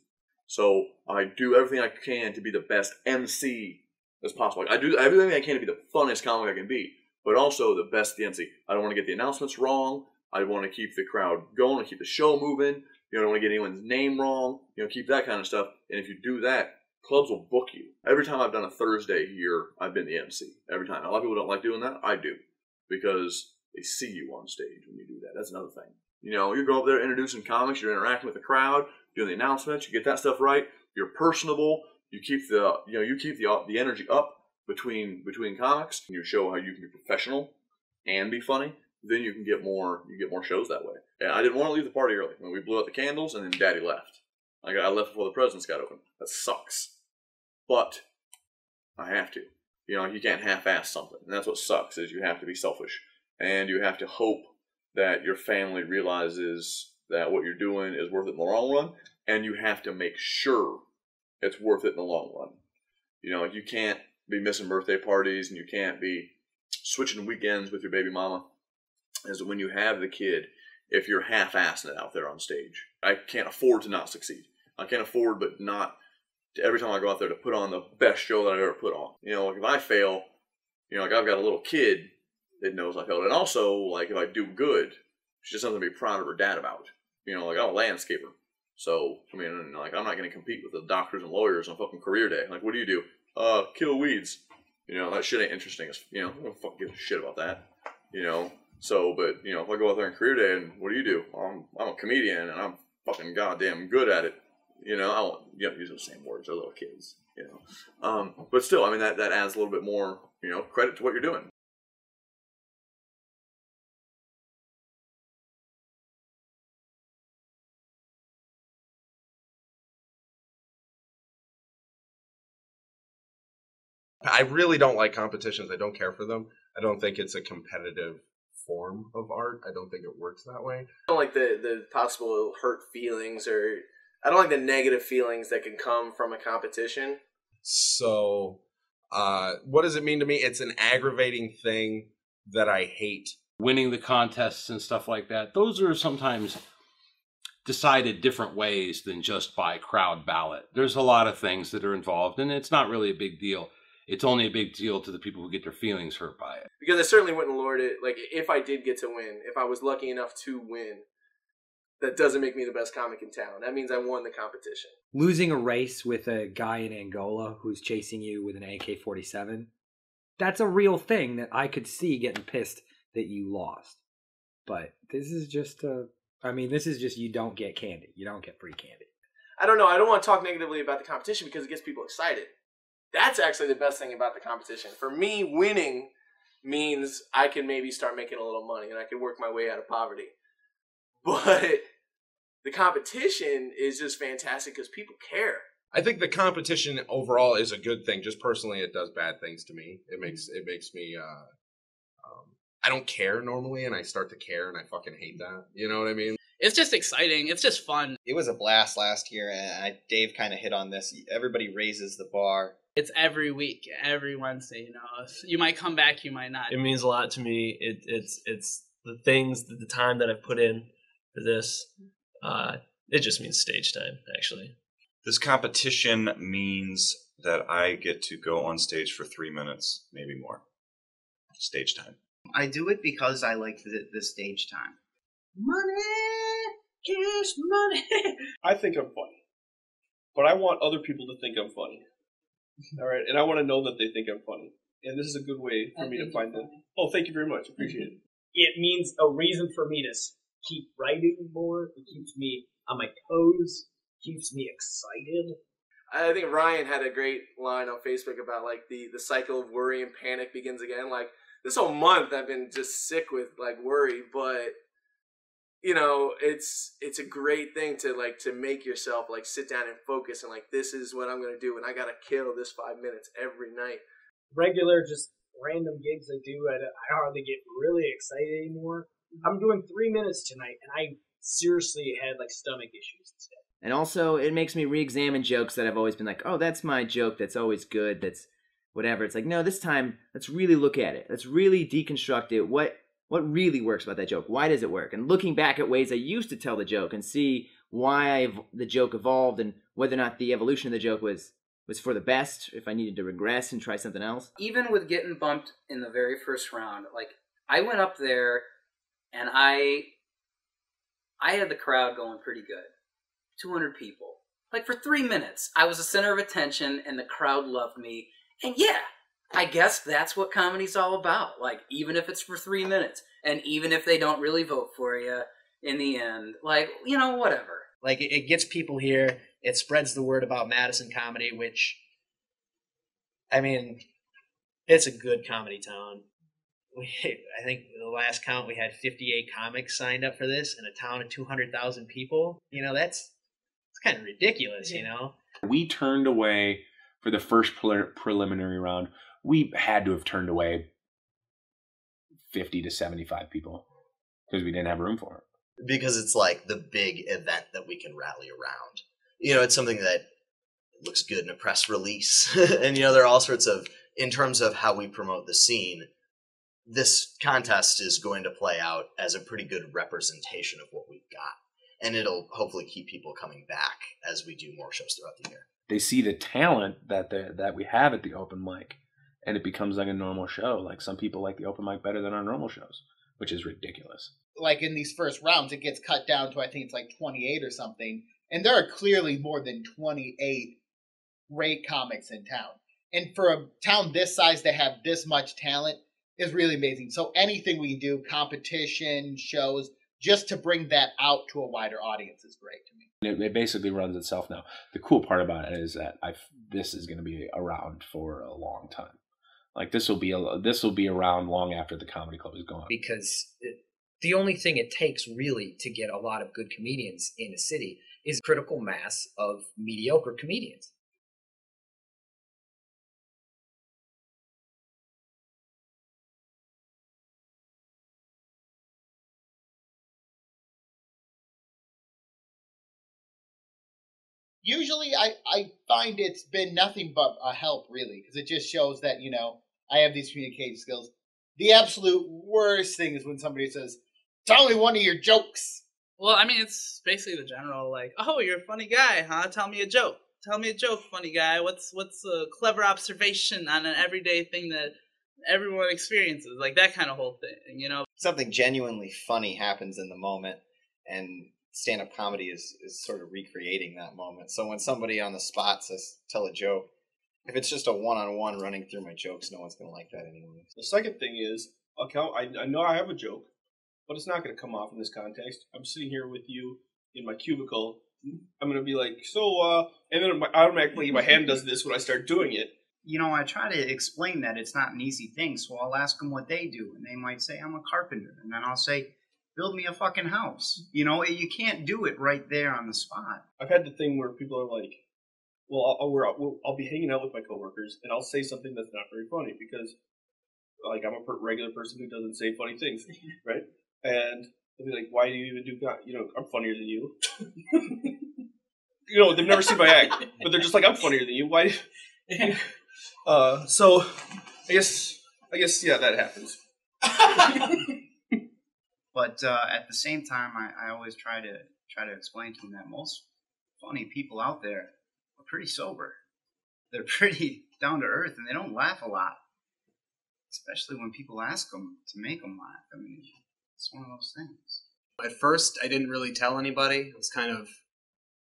So I do everything I can to be the best MC as possible. I do everything I can to be the funniest comic I can be, but also the best at the MC. I don't want to get the announcements wrong. I want to keep the crowd going, and keep the show moving. I don't want to get anyone's name wrong. Keep that kind of stuff. And if you do that, clubs will book you. Every time I've done a Thursday here, I've been the MC. Every time. A lot of people don't like doing that. I do, because they see you on stage when you do that. That's another thing. You go up there introducing comics. You're interacting with the crowd, doing the announcements. You get that stuff right. You're personable. You keep the energy up between comics. You show how you can be professional and be funny. Then you get more shows that way. And I didn't want to leave the party early. We blew out the candles, and then Daddy left. I left before the presents got open. That sucks. But I have to. You can't half-ass something. And that's what sucks, is you have to be selfish. And you have to hope that your family realizes that what you're doing is worth it in the long run. And you have to make sure it's worth it in the long run. You can't be missing birthday parties, and you can't be switching weekends with your baby mama. Is when you have the kid, if you're half-assing it out there on stage, I can't afford to not succeed. I can't afford but not to, every time I go out there, to put on the best show that I've ever put on. If I fail, I've got a little kid that knows I failed. And also, if I do good, it's just something to be proud of her dad about. I'm a landscaper. So, I'm not going to compete with the doctors and lawyers on fucking career day. What do you do? Kill weeds. That shit ain't interesting. I don't fucking give a shit about that. So, but, if I go out there on career day, and what do? I'm a comedian, and I'm fucking goddamn good at it. I won't, use the same words. They're little kids, But still, that adds a little bit more, credit to what you're doing. I really don't like competitions. I don't care for them. I don't think it's a competitive form of art. I don't think it works that way. I don't like the possible hurt feelings, or I don't like the negative feelings that can come from a competition. So, what does it mean to me? It's an aggravating thing that I hate. Winning the contests and stuff like that, those are sometimes decided different ways than just by crowd ballot. There's a lot of things that are involved, and it's not really a big deal. It's only a big deal to the people who get their feelings hurt by it. Because I certainly wouldn't lord it. Like, if I did get to win, if I was lucky enough to win, that doesn't make me the best comic in town. That means I won the competition. Losing a race with a guy in Angola who's chasing you with an AK-47, that's a real thing that I could see getting pissed that you lost. But this is just this is just, you don't get candy. You don't get free candy. I don't know. I don't want to talk negatively about the competition because it gets people excited. That's actually the best thing about the competition. For me, winning means I can maybe start making a little money and I can work my way out of poverty. But the competition is just fantastic because people care. I think the competition overall is a good thing. Just personally, it does bad things to me. It makes me. I don't care normally, and I start to care, and I fucking hate that. You know what I mean? It's just exciting. It's just fun. It was a blast last year, and Dave kind of hit on this. Everybody raises the bar. It's every week, every Wednesday. You know, you might come back, you might not. It means a lot to me. It's the things, the time that I've put in for this. It just means stage time, actually. This competition means that I get to go on stage for 3 minutes, maybe more. Stage time. I do it because I like the stage time. Money, cash money. I think I'm funny, but I want other people to think I'm funny. All right, and I want to know that they think I'm funny, and this is a good way for me to find that. Oh, thank you very much. Appreciate it. It means a reason for me to keep writing more. It keeps me on my toes. Keeps me excited. I think Ryan had a great line on Facebook about like the cycle of worry and panic begins again. Like this whole month I've been just sick with like worry, but you know, it's a great thing to make yourself like sit down and focus and like this is what I'm gonna do and I gotta kill this 5 minutes every night. Regular just random gigs I do, I hardly get really excited anymore. I'm doing 3 minutes tonight and I seriously had like stomach issues instead. And also, it makes me re-examine jokes that I've always been like, oh, that's my joke, that's always good, that's whatever. It's like, no, this time, let's really look at it. Let's really deconstruct it. What really works about that joke? Why does it work? And looking back at ways I used to tell the joke and see why the joke evolved and whether or not the evolution of the joke was for the best, if I needed to regress and try something else. Even with getting bumped in the very first round, like, I went up there and I had the crowd going pretty good. 200 people. Like for 3 minutes, I was the center of attention and the crowd loved me. And yeah, I guess that's what comedy's all about. Like, even if it's for 3 minutes and even if they don't really vote for you in the end, like, you know, whatever. Like, it gets people here. It spreads the word about Madison comedy, which, I mean, it's a good comedy town. I think the last count we had 58 comics signed up for this in a town of 200,000 people. You know, it's kind of ridiculous, you know? We turned away for the first preliminary round. We had to have turned away 50 to 75 people because we didn't have room for it. Because it's like the big event that we can rally around. You know, it's something that looks good in a press release. And, you know, there are all sorts of, in terms of how we promote the scene, this contest is going to play out as a pretty good representation of what we've got. And it'll hopefully keep people coming back as we do more shows throughout the year. They see the talent that we have at the open mic, and it becomes like a normal show. Like, some people like the open mic better than our normal shows, which is ridiculous. Like in these first rounds, it gets cut down to, I think it's like 28 or something. And there are clearly more than 28 great comics in town. And for a town this size to have this much talent is really amazing. So anything we do, competition, shows, just to bring that out to a wider audience is great to me. It basically runs itself now. The cool part about it is that this is going to be around for a long time. Like, this will be around long after the comedy club is gone. Because the only thing it takes really to get a lot of good comedians in a city is critical mass of mediocre comedians. Usually I find it's been nothing but a help, really, because it just shows that, you know, I have these communication skills. The absolute worst thing is when somebody says, tell me one of your jokes. Well, I mean, it's basically the general, like, oh, you're a funny guy, huh? Tell me a joke. Tell me a joke, funny guy. What's a clever observation on an everyday thing that everyone experiences? Like, that kind of whole thing, you know? Something genuinely funny happens in the moment, and stand-up comedy is sort of recreating that moment. So when somebody on the spot says, tell a joke, if it's just a one-on-one running through my jokes, no one's going to like that anyway. The second thing is, I know I have a joke, but it's not going to come off in this context. I'm sitting here with you in my cubicle. I'm going to be like, and then automatically my hand does this when I start doing it. You know, I try to explain that it's not an easy thing, so I'll ask them what they do, and they might say, I'm a carpenter, and then I'll say, build me a fucking house. You know, you can't do it right there on the spot. I've had the thing where people are like, well, I'll be hanging out with my coworkers, and I'll say something that's not very funny because, like, I'm a regular person who doesn't say funny things, right? And they'll be like, why do you even do that? You know, I'm funnier than you. You know, they've never seen my act, but they're just like, I'm funnier than you. Why? So I guess, yeah, that happens. But at the same time, I always try to explain to them that most funny people out there are pretty sober. They're pretty down to earth, and they don't laugh a lot, especially when people ask them to make them laugh. I mean, it's one of those things. At first, I didn't really tell anybody. I was kind of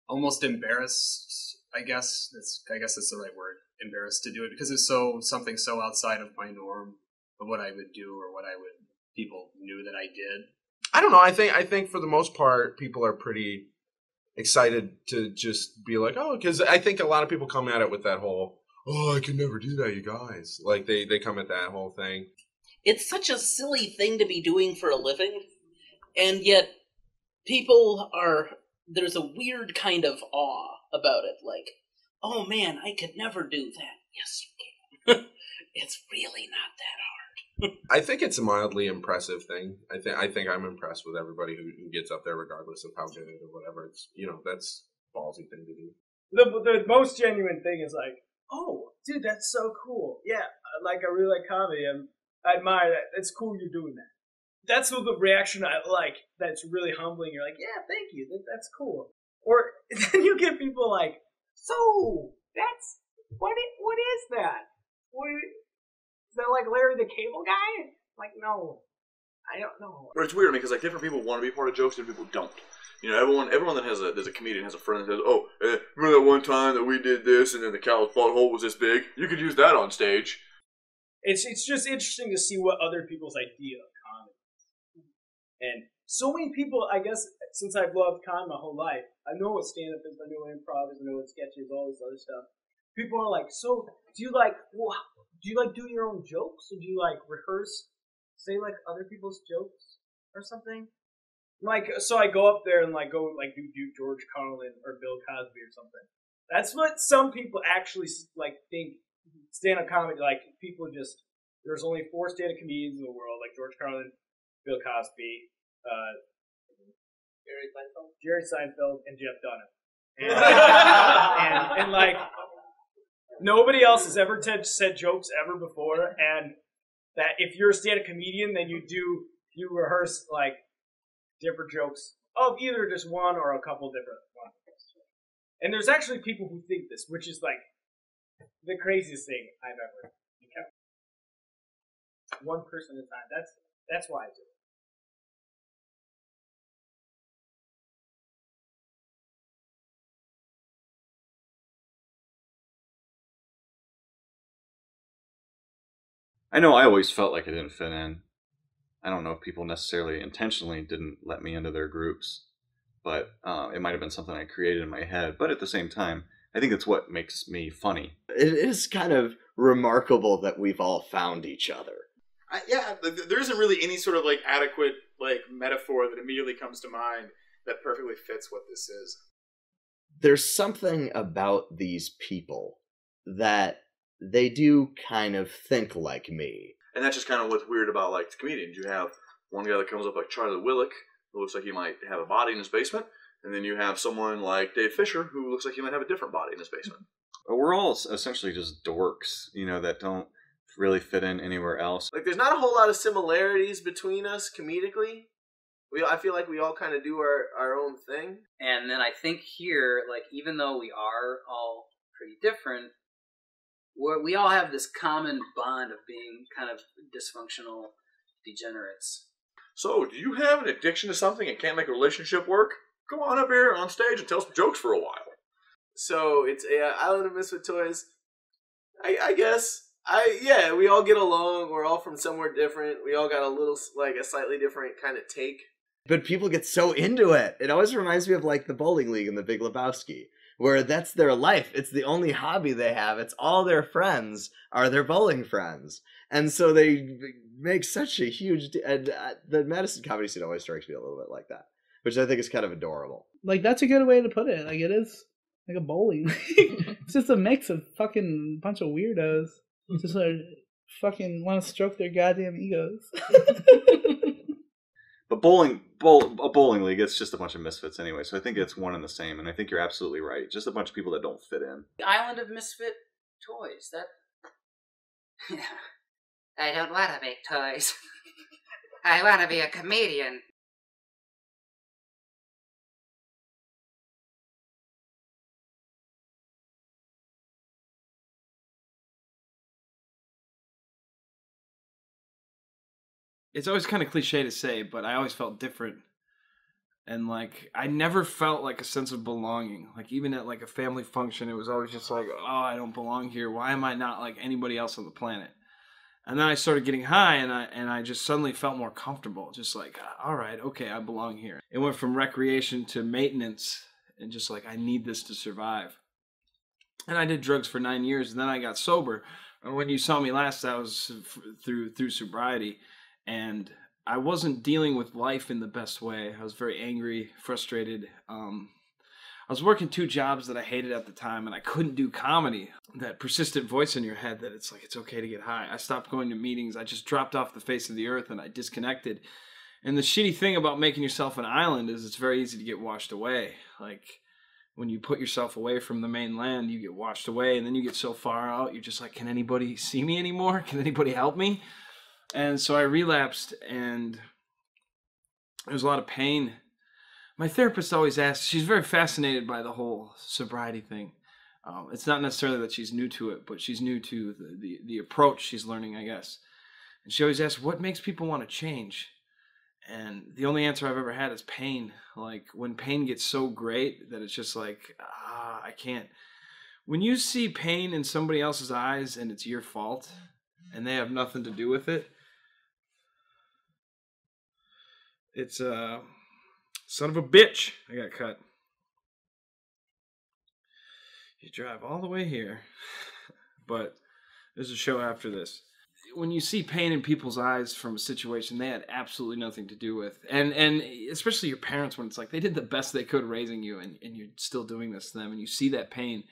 almost embarrassed. I guess that's the right word. Embarrassed to do it because it's something so outside of my norm of what I would do or what people knew that I did. I don't know. I think for the most part, people are pretty excited to just be like, oh, because I think a lot of people come at it with that whole, oh, I can never do that, you guys. Like they come at that whole thing. It's such a silly thing to be doing for a living, and yet there's a weird kind of awe about it. Like, oh man, I could never do that. Yes, you can. It's really not that hard. I think it's a mildly impressive thing. I think I'm impressed with everybody who gets up there, regardless of how good or whatever. It's, you know, that's a ballsy thing to do. The most genuine thing is like, oh, dude, that's so cool. Yeah, like I really like comedy. I admire that. It's cool you're doing that. That's what the reaction I like. That's really humbling. You're like, yeah, thank you. That's cool. Or then you get people like, so that's what is that? Is that like Larry the Cable Guy? Like, no, I don't know. But it's weird, I mean, because like different people want to be part of jokes, different people don't. You know, everyone that there's a comedian has a friend that says, oh, remember that one time that we did this and then the cow's butthole was this big? You could use that on stage. It's just interesting to see what other people's idea of comedy is. And so many people, I guess, since I've loved comedy my whole life, I know what stand-up is, I know what improv is, I know what sketch is, all this other stuff. People are like, so do you like do your own jokes? Or do you like rehearse, say like other people's jokes or something? Like, so I go up there and like go like do George Carlin or Bill Cosby or something. That's what some people actually like think stand-up comedy. Like people just, there's only 4 stand-up comedians in the world, like George Carlin, Bill Cosby, Jerry Seinfeld, and Jeff Dunham. And like nobody else has ever said jokes ever before. And that if you're a stand-up comedian, then you rehearse like different jokes of either just one or a couple different ones. And there's actually people who think this, which is like the craziest thing I've ever encountered. One person at a time. That's why I do it. I know I always felt like I didn't fit in. I don't know if people necessarily intentionally didn't let me into their groups, but it might have been something I created in my head. But at the same time, I think it's what makes me funny. It is kind of remarkable that we've all found each other. Yeah, there isn't really any sort of like adequate like metaphor that immediately comes to mind that perfectly fits what this is. There's something about these people that they do kind of think like me. And that's just kind of what's weird about like the comedians. You have one guy that comes up like Charlie Willick, who looks like he might have a body in his basement, and then you have someone like Dave Fisher, who looks like he might have a different body in his basement. We're all essentially just dorks, you know, that don't really fit in anywhere else. Like, there's not a whole lot of similarities between us comedically, I feel like we all kind of do our own thing. And then I think here, like, even though we are all pretty different, we all have this common bond of being kind of dysfunctional degenerates. So, do you have an addiction to something and can't make a relationship work? Come on up here on stage and tell some jokes for a while. So it's Island of Misfit Toys. I guess we all get along. We're all from somewhere different. We all got a slightly different kind of take. But people get so into it. It always reminds me of like the bowling league in The Big Lebowski, where that's their life. It's the only hobby they have. It's all their friends are their bowling friends. And so they make such a huge... the Madison comedy scene always strikes me a little bit like that, which I think is kind of adorable. Like, that's a good way to put it. Like, it is like a bowling league. It's just a mix of fucking bunch of weirdos. Just fucking want to stroke their goddamn egos. But a bowling league, it's just a bunch of misfits anyway, so I think it's one and the same, and I think you're absolutely right. Just a bunch of people that don't fit in. The Island of Misfit Toys, that... I don't want to make toys. I want to be a comedian. It's always kind of cliche to say, but I always felt different. And, like, I never felt, like, a sense of belonging. Like, even at, like, a family function, it was always just like, oh, I don't belong here. Why am I not like anybody else on the planet? And then I started getting high, and I just suddenly felt more comfortable. Just like, all right, okay, I belong here. It went from recreation to maintenance, and just like, I need this to survive. And I did drugs for 9 years, and then I got sober. And when you saw me last, that was through sobriety. And I wasn't dealing with life in the best way. I was very angry, frustrated. I was working 2 jobs that I hated at the time, and I couldn't do comedy. That persistent voice in your head that it's like, it's okay to get high. I stopped going to meetings. I just dropped off the face of the earth, and I disconnected. And the shitty thing about making yourself an island is it's very easy to get washed away. Like, when you put yourself away from the mainland, you get washed away, and then you get so far out, you're just like, can anybody see me anymore? Can anybody help me? And so I relapsed, and there was a lot of pain. My therapist always asks, she's very fascinated by the whole sobriety thing. It's not necessarily that she's new to it, but she's new to the approach she's learning, I guess. And she always asks, what makes people want to change? And the only answer I've ever had is pain. Like, when pain gets so great that it's just like, I can't. When you see pain in somebody else's eyes and it's your fault, and they have nothing to do with it, it's son of a bitch. I got cut. You drive all the way here, but there's a show after this. When you see pain in people's eyes from a situation they had absolutely nothing to do with, and especially your parents, when it's like they did the best they could raising you, and you're still doing this to them, and you see that pain,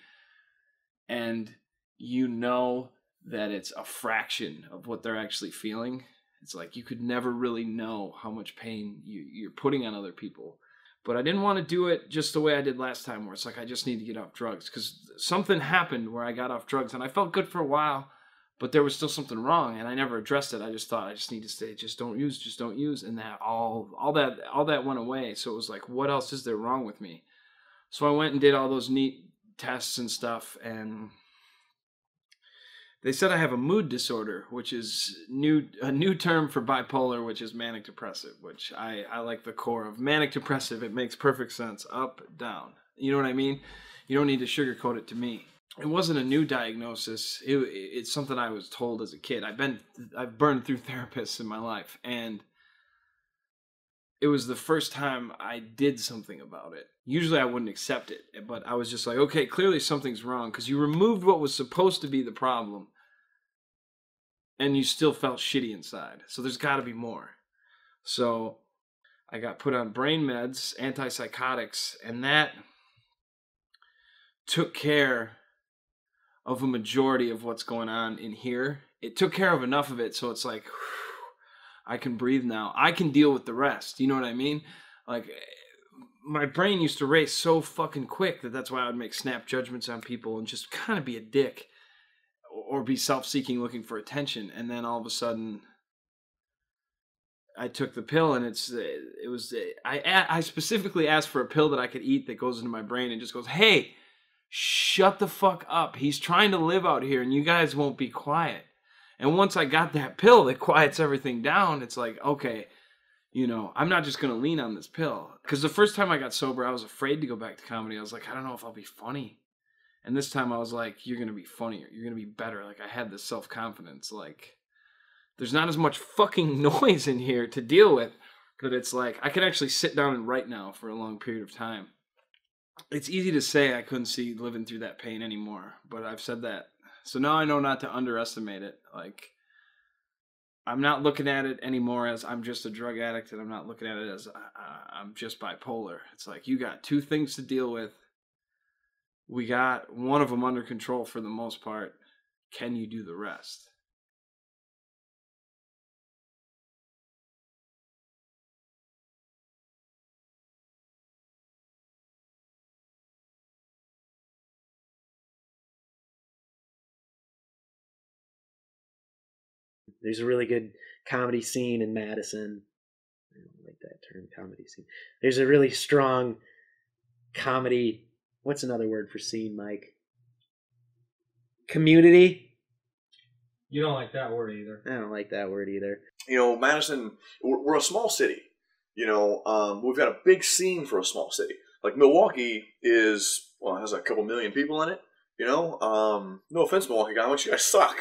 and you know that it's a fraction of what they're actually feeling. It's like you could never really know how much pain you're putting on other people. But I didn't want to do it just the way I did last time, where it's like I just need to get off drugs. Because something happened where I got off drugs, and I felt good for a while, but there was still something wrong, and I never addressed it. I just thought I just need to stay, just don't use, and that all that went away. So it was like, what else is there wrong with me? So I went and did all those neat tests and stuff, and they said I have a mood disorder, which is a new term for bipolar, which is manic depressive, which I like the core of. Manic depressive, it makes perfect sense. Up, down. You know what I mean? You don't need to sugarcoat it to me. It wasn't a new diagnosis. It's something I was told as a kid. I've burned through therapists in my life, and it was the first time I did something about it. Usually I wouldn't accept it, but I was just like, okay, clearly something's wrong, because you removed what was supposed to be the problem, and you still felt shitty inside. So there's got to be more. So I got put on brain meds, antipsychotics, and that took care of a majority of what's going on in here. It took care of enough of it so it's like, whew, I can breathe now. I can deal with the rest. You know what I mean? Like, my brain used to race so fucking quick that's why I would make snap judgments on people and just kind of be a dick or be self-seeking looking for attention. And then all of a sudden I took the pill, and I specifically asked for a pill that I could eat that goes into my brain and just goes, hey, shut the fuck up. He's trying to live out here, and you guys won't be quiet. And once I got that pill that quiets everything down, it's like, okay, you know, I'm not just going to lean on this pill. Because the first time I got sober, I was afraid to go back to comedy. I was like, I don't know if I'll be funny. And this time I was like, you're going to be funnier. You're going to be better. Like, I had this self-confidence. Like, there's not as much fucking noise in here to deal with. But it's like, I can actually sit down and write now for a long period of time. It's easy to say I couldn't see living through that pain anymore. But I've said that. So now I know not to underestimate it. Like, I'm not looking at it anymore as I'm just a drug addict, and I'm not looking at it as I'm just bipolar. It's like, you got two things to deal with. We got one of them under control for the most part. Can you do the rest? There's a really good comedy scene in Madison. I don't like that term, comedy scene. There's a really strong comedy. What's another word for scene, Mike? Community? You don't like that word either. I don't like that word either. You know, Madison, we're a small city. You know, we've got a big scene for a small city. Like Milwaukee has a couple million people in it. You know, no offense, Milwaukee guys, you guys suck.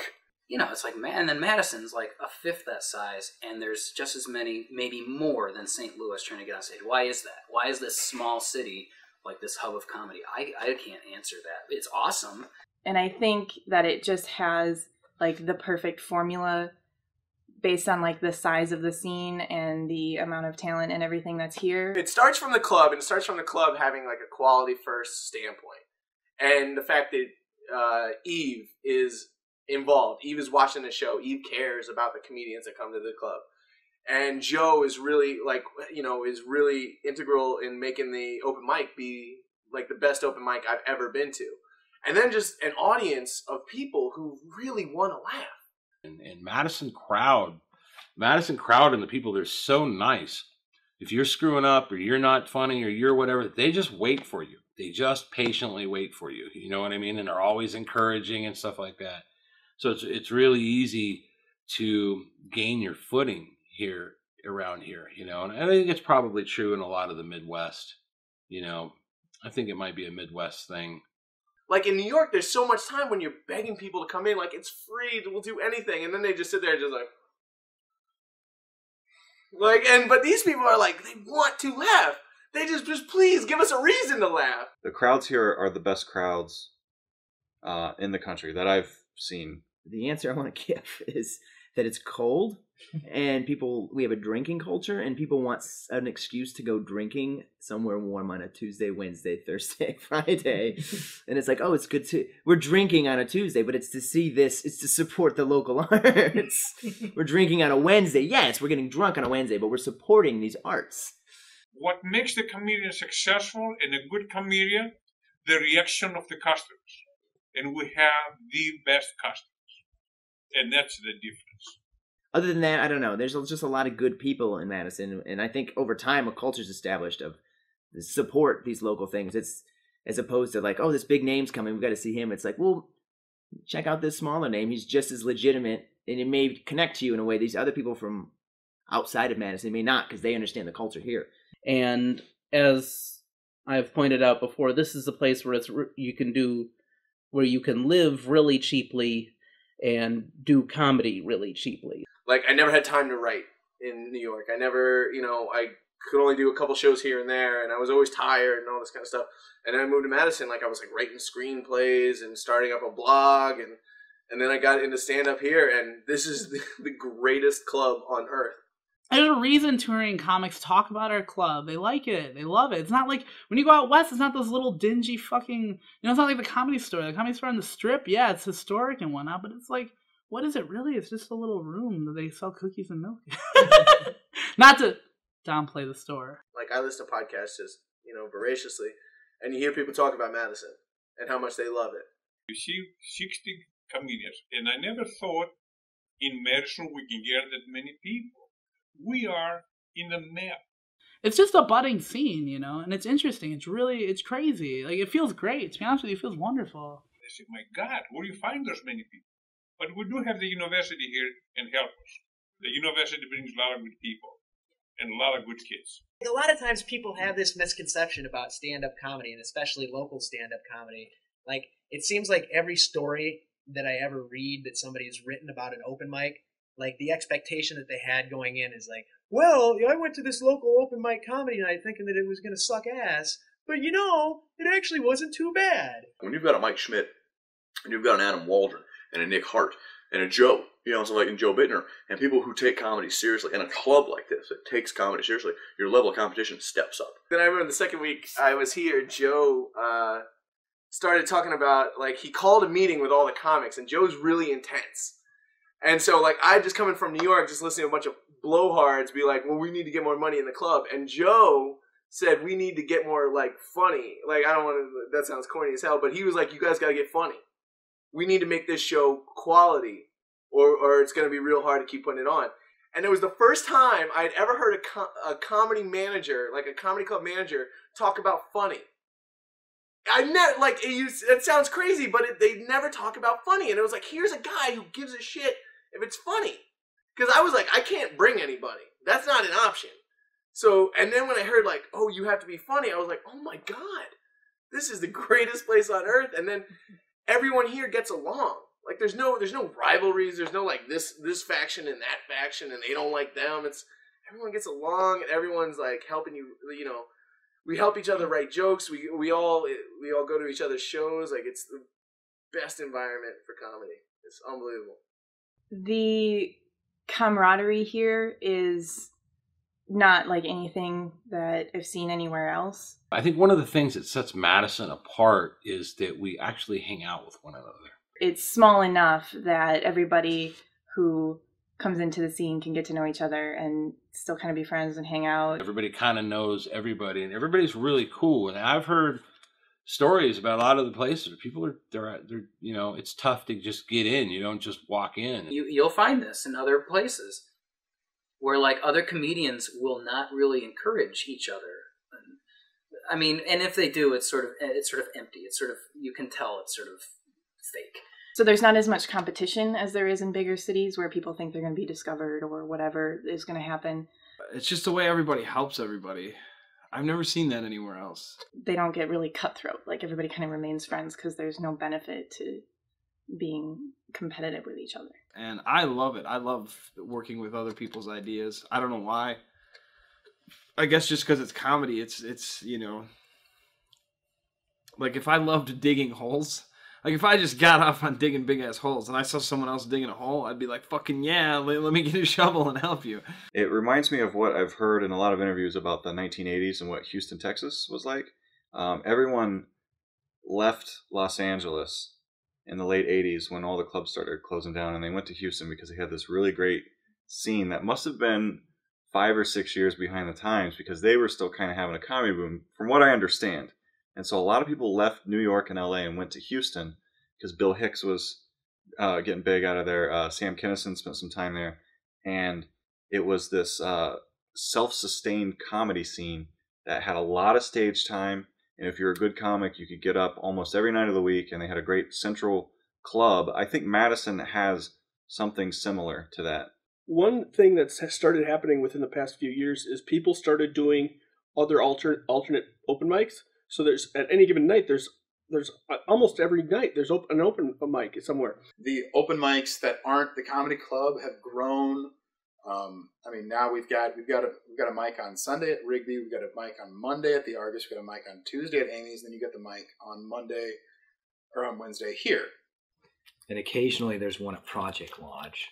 You know, it's like, and then Madison's like a fifth that size, and there's just as many, maybe more than St. Louis trying to get on stage. Why is that? Why is this small city like this hub of comedy? I can't answer that. It's awesome. And I think that it just has like the perfect formula based on like the size of the scene and the amount of talent and everything that's here. It starts from the club, and it starts from the club having like a quality first standpoint. And the fact that Eve is involved. Eve is watching the show. Eve cares about the comedians that come to the club. And Joe is really is really integral in making the open mic be like the best open mic I've ever been to. And then just an audience of people who really want to laugh. And Madison crowd and the people, they're so nice. If you're screwing up or you're not funny or you're whatever, they just wait for you. They just patiently wait for you. You know what I mean? And they're always encouraging and stuff like that. So it's really easy to gain your footing here around here, you know. And I think it's probably true in a lot of the Midwest. You know, I think it might be a Midwest thing. Like in New York, there's so much time when you're begging people to come in, like it's free, we'll do anything, and then they just sit there just but these people are like, they want to laugh. They just please give us a reason to laugh. The crowds here are the best crowds in the country that I've seen. The answer I want to give is that it's cold, and we have a drinking culture, and people want an excuse to go drinking somewhere warm on a Tuesday, Wednesday, Thursday, Friday. And it's like, oh, it's good we're drinking on a Tuesday, but it's to see this, it's to support the local arts. We're drinking on a Wednesday. Yes, we're getting drunk on a Wednesday, but we're supporting these arts. What makes the comedian successful and a good comedian, the reaction of the customers. And we have the best customers. And that's the difference. Other than that, I don't know. There's just a lot of good people in Madison, and I think over time a culture's established of support these local things. It's as opposed to like, oh, this big name's coming, we've got to see him. It's like, well, check out this smaller name. He's just as legitimate, and it may connect to you in a way these other people from outside of Madison may not, because they understand the culture here. And as I've pointed out before, this is a place where you can live really cheaply and do comedy really cheaply. Like, I never had time to write in New York. I never, I could only do a couple shows here and there, and I was always tired and all this kind of stuff. And then I moved to Madison, like, I was, like, writing screenplays and starting up a blog, and then I got into stand-up here, and this is the greatest club on earth. There's a reason touring comics talk about our club. They like it. They love it. It's not like, when you go out west, it's not those little dingy fucking, it's not like the Comedy Store. The Comedy Store on the Strip, yeah, it's historic and whatnot, but it's like, what is it really? It's just a little room that they sell cookies and milk. Not to downplay the store. Like, I listen to podcasts just, voraciously, and you hear people talk about Madison and how much they love it. You see 60 comedians, and I never thought in Madison we can get that many people. We are in the map. It's just a budding scene, you know, and it's interesting. It's crazy. Like, it feels great. To be honest with you, it feels wonderful. I say, my God, where do you find those many people? But we do have the university here and help us. The university brings a lot of good people and a lot of good kids. A lot of times people have this misconception about stand-up comedy, and especially local stand-up comedy. Like, it seems like every story that I ever read that somebody has written about an open mic, like, the expectation that they had going in is like, well, I went to this local open mic comedy night thinking that it was going to suck ass, but, you know, it actually wasn't too bad. When you've got a Mike Schmidt, and you've got an Adam Waldron, and a Nick Hart, and a Joe, you know, so like in Joe Bittner, and people who take comedy seriously, in a club like this that takes comedy seriously, your level of competition steps up. Then I remember the second week I was here, Joe started talking about, like, he called a meeting with all the comics, and Joe's really intense. And so, like, I just coming from New York, just listening to a bunch of blowhards be like, well, we need to get more money in the club. And Joe said, we need to get more, like, funny. Like, I don't want to, that sounds corny as hell, but he was like, you guys got to get funny. We need to make this show quality, or it's going to be real hard to keep putting it on. And it was the first time I'd ever heard a comedy manager, like a comedy club manager, talk about funny. I never, like, it sounds crazy, but they never talk about funny. And it was like, here's a guy who gives a shit if it's funny. Because I was like, I can't bring anybody. That's not an option. So, and then when I heard, like, oh, you have to be funny, I was like, oh my God, this is the greatest place on earth. And then everyone here gets along. Like, there's no rivalries. There's no, like, this faction and that faction, and they don't like them. It's everyone gets along, and everyone's like helping you. You know, we help each other write jokes. We all go to each other's shows. Like, it's the best environment for comedy. It's unbelievable. The camaraderie here is not like anything that I've seen anywhere else. I think one of the things that sets Madison apart is that we actually hang out with one another. It's small enough that everybody who comes into the scene can get to know each other and still kind of be friends and hang out. Everybody kind of knows everybody, and everybody's really cool. And I've heard stories about a lot of the places where people they're you know, it's tough to just get in. You don't just walk in. You'll find this in other places where, like, other comedians will not really encourage each other. I mean, and if they do, it's sort of empty. It's sort of, you can tell it's sort of fake. So there's not as much competition as there is in bigger cities where people think they're going to be discovered or whatever is going to happen. It's just the way everybody helps everybody. I've never seen that anywhere else. They don't get really cutthroat. Like, everybody kind of remains friends because there's no benefit to being competitive with each other. And I love it. I love working with other people's ideas. I don't know why. I guess just because it's comedy. It's you know, like, if I loved digging holes, like, if I just got off on digging big ass holes and I saw someone else digging a hole, I'd be like, fucking yeah, let me get a shovel and help you. It reminds me of what I've heard in a lot of interviews about the 1980s and what Houston, Texas was like. Everyone left Los Angeles in the late 80s when all the clubs started closing down, and they went to Houston because they had this really great scene that must have been 5 or 6 years behind the times, because they were still kind of having a comedy boom, from what I understand. And so a lot of people left New York and LA and went to Houston because Bill Hicks was getting big out of there. Sam Kinison spent some time there. And it was this self-sustained comedy scene that had a lot of stage time. And if you're a good comic, you could get up almost every night of the week. And they had a great central club. I think Madison has something similar to that. One thing that's started happening within the past few years is people started doing other alternate open mics. So there's, at any given night, there's almost every night there's an open mic somewhere. The open mics that aren't the comedy club have grown. I mean, now we've got a mic on Sunday at Rigby. We've got a mic on Monday at the Argus. We've got a mic on Tuesday at Amy's. Then you get the mic on Monday or on Wednesday here. And occasionally there's one at Project Lodge.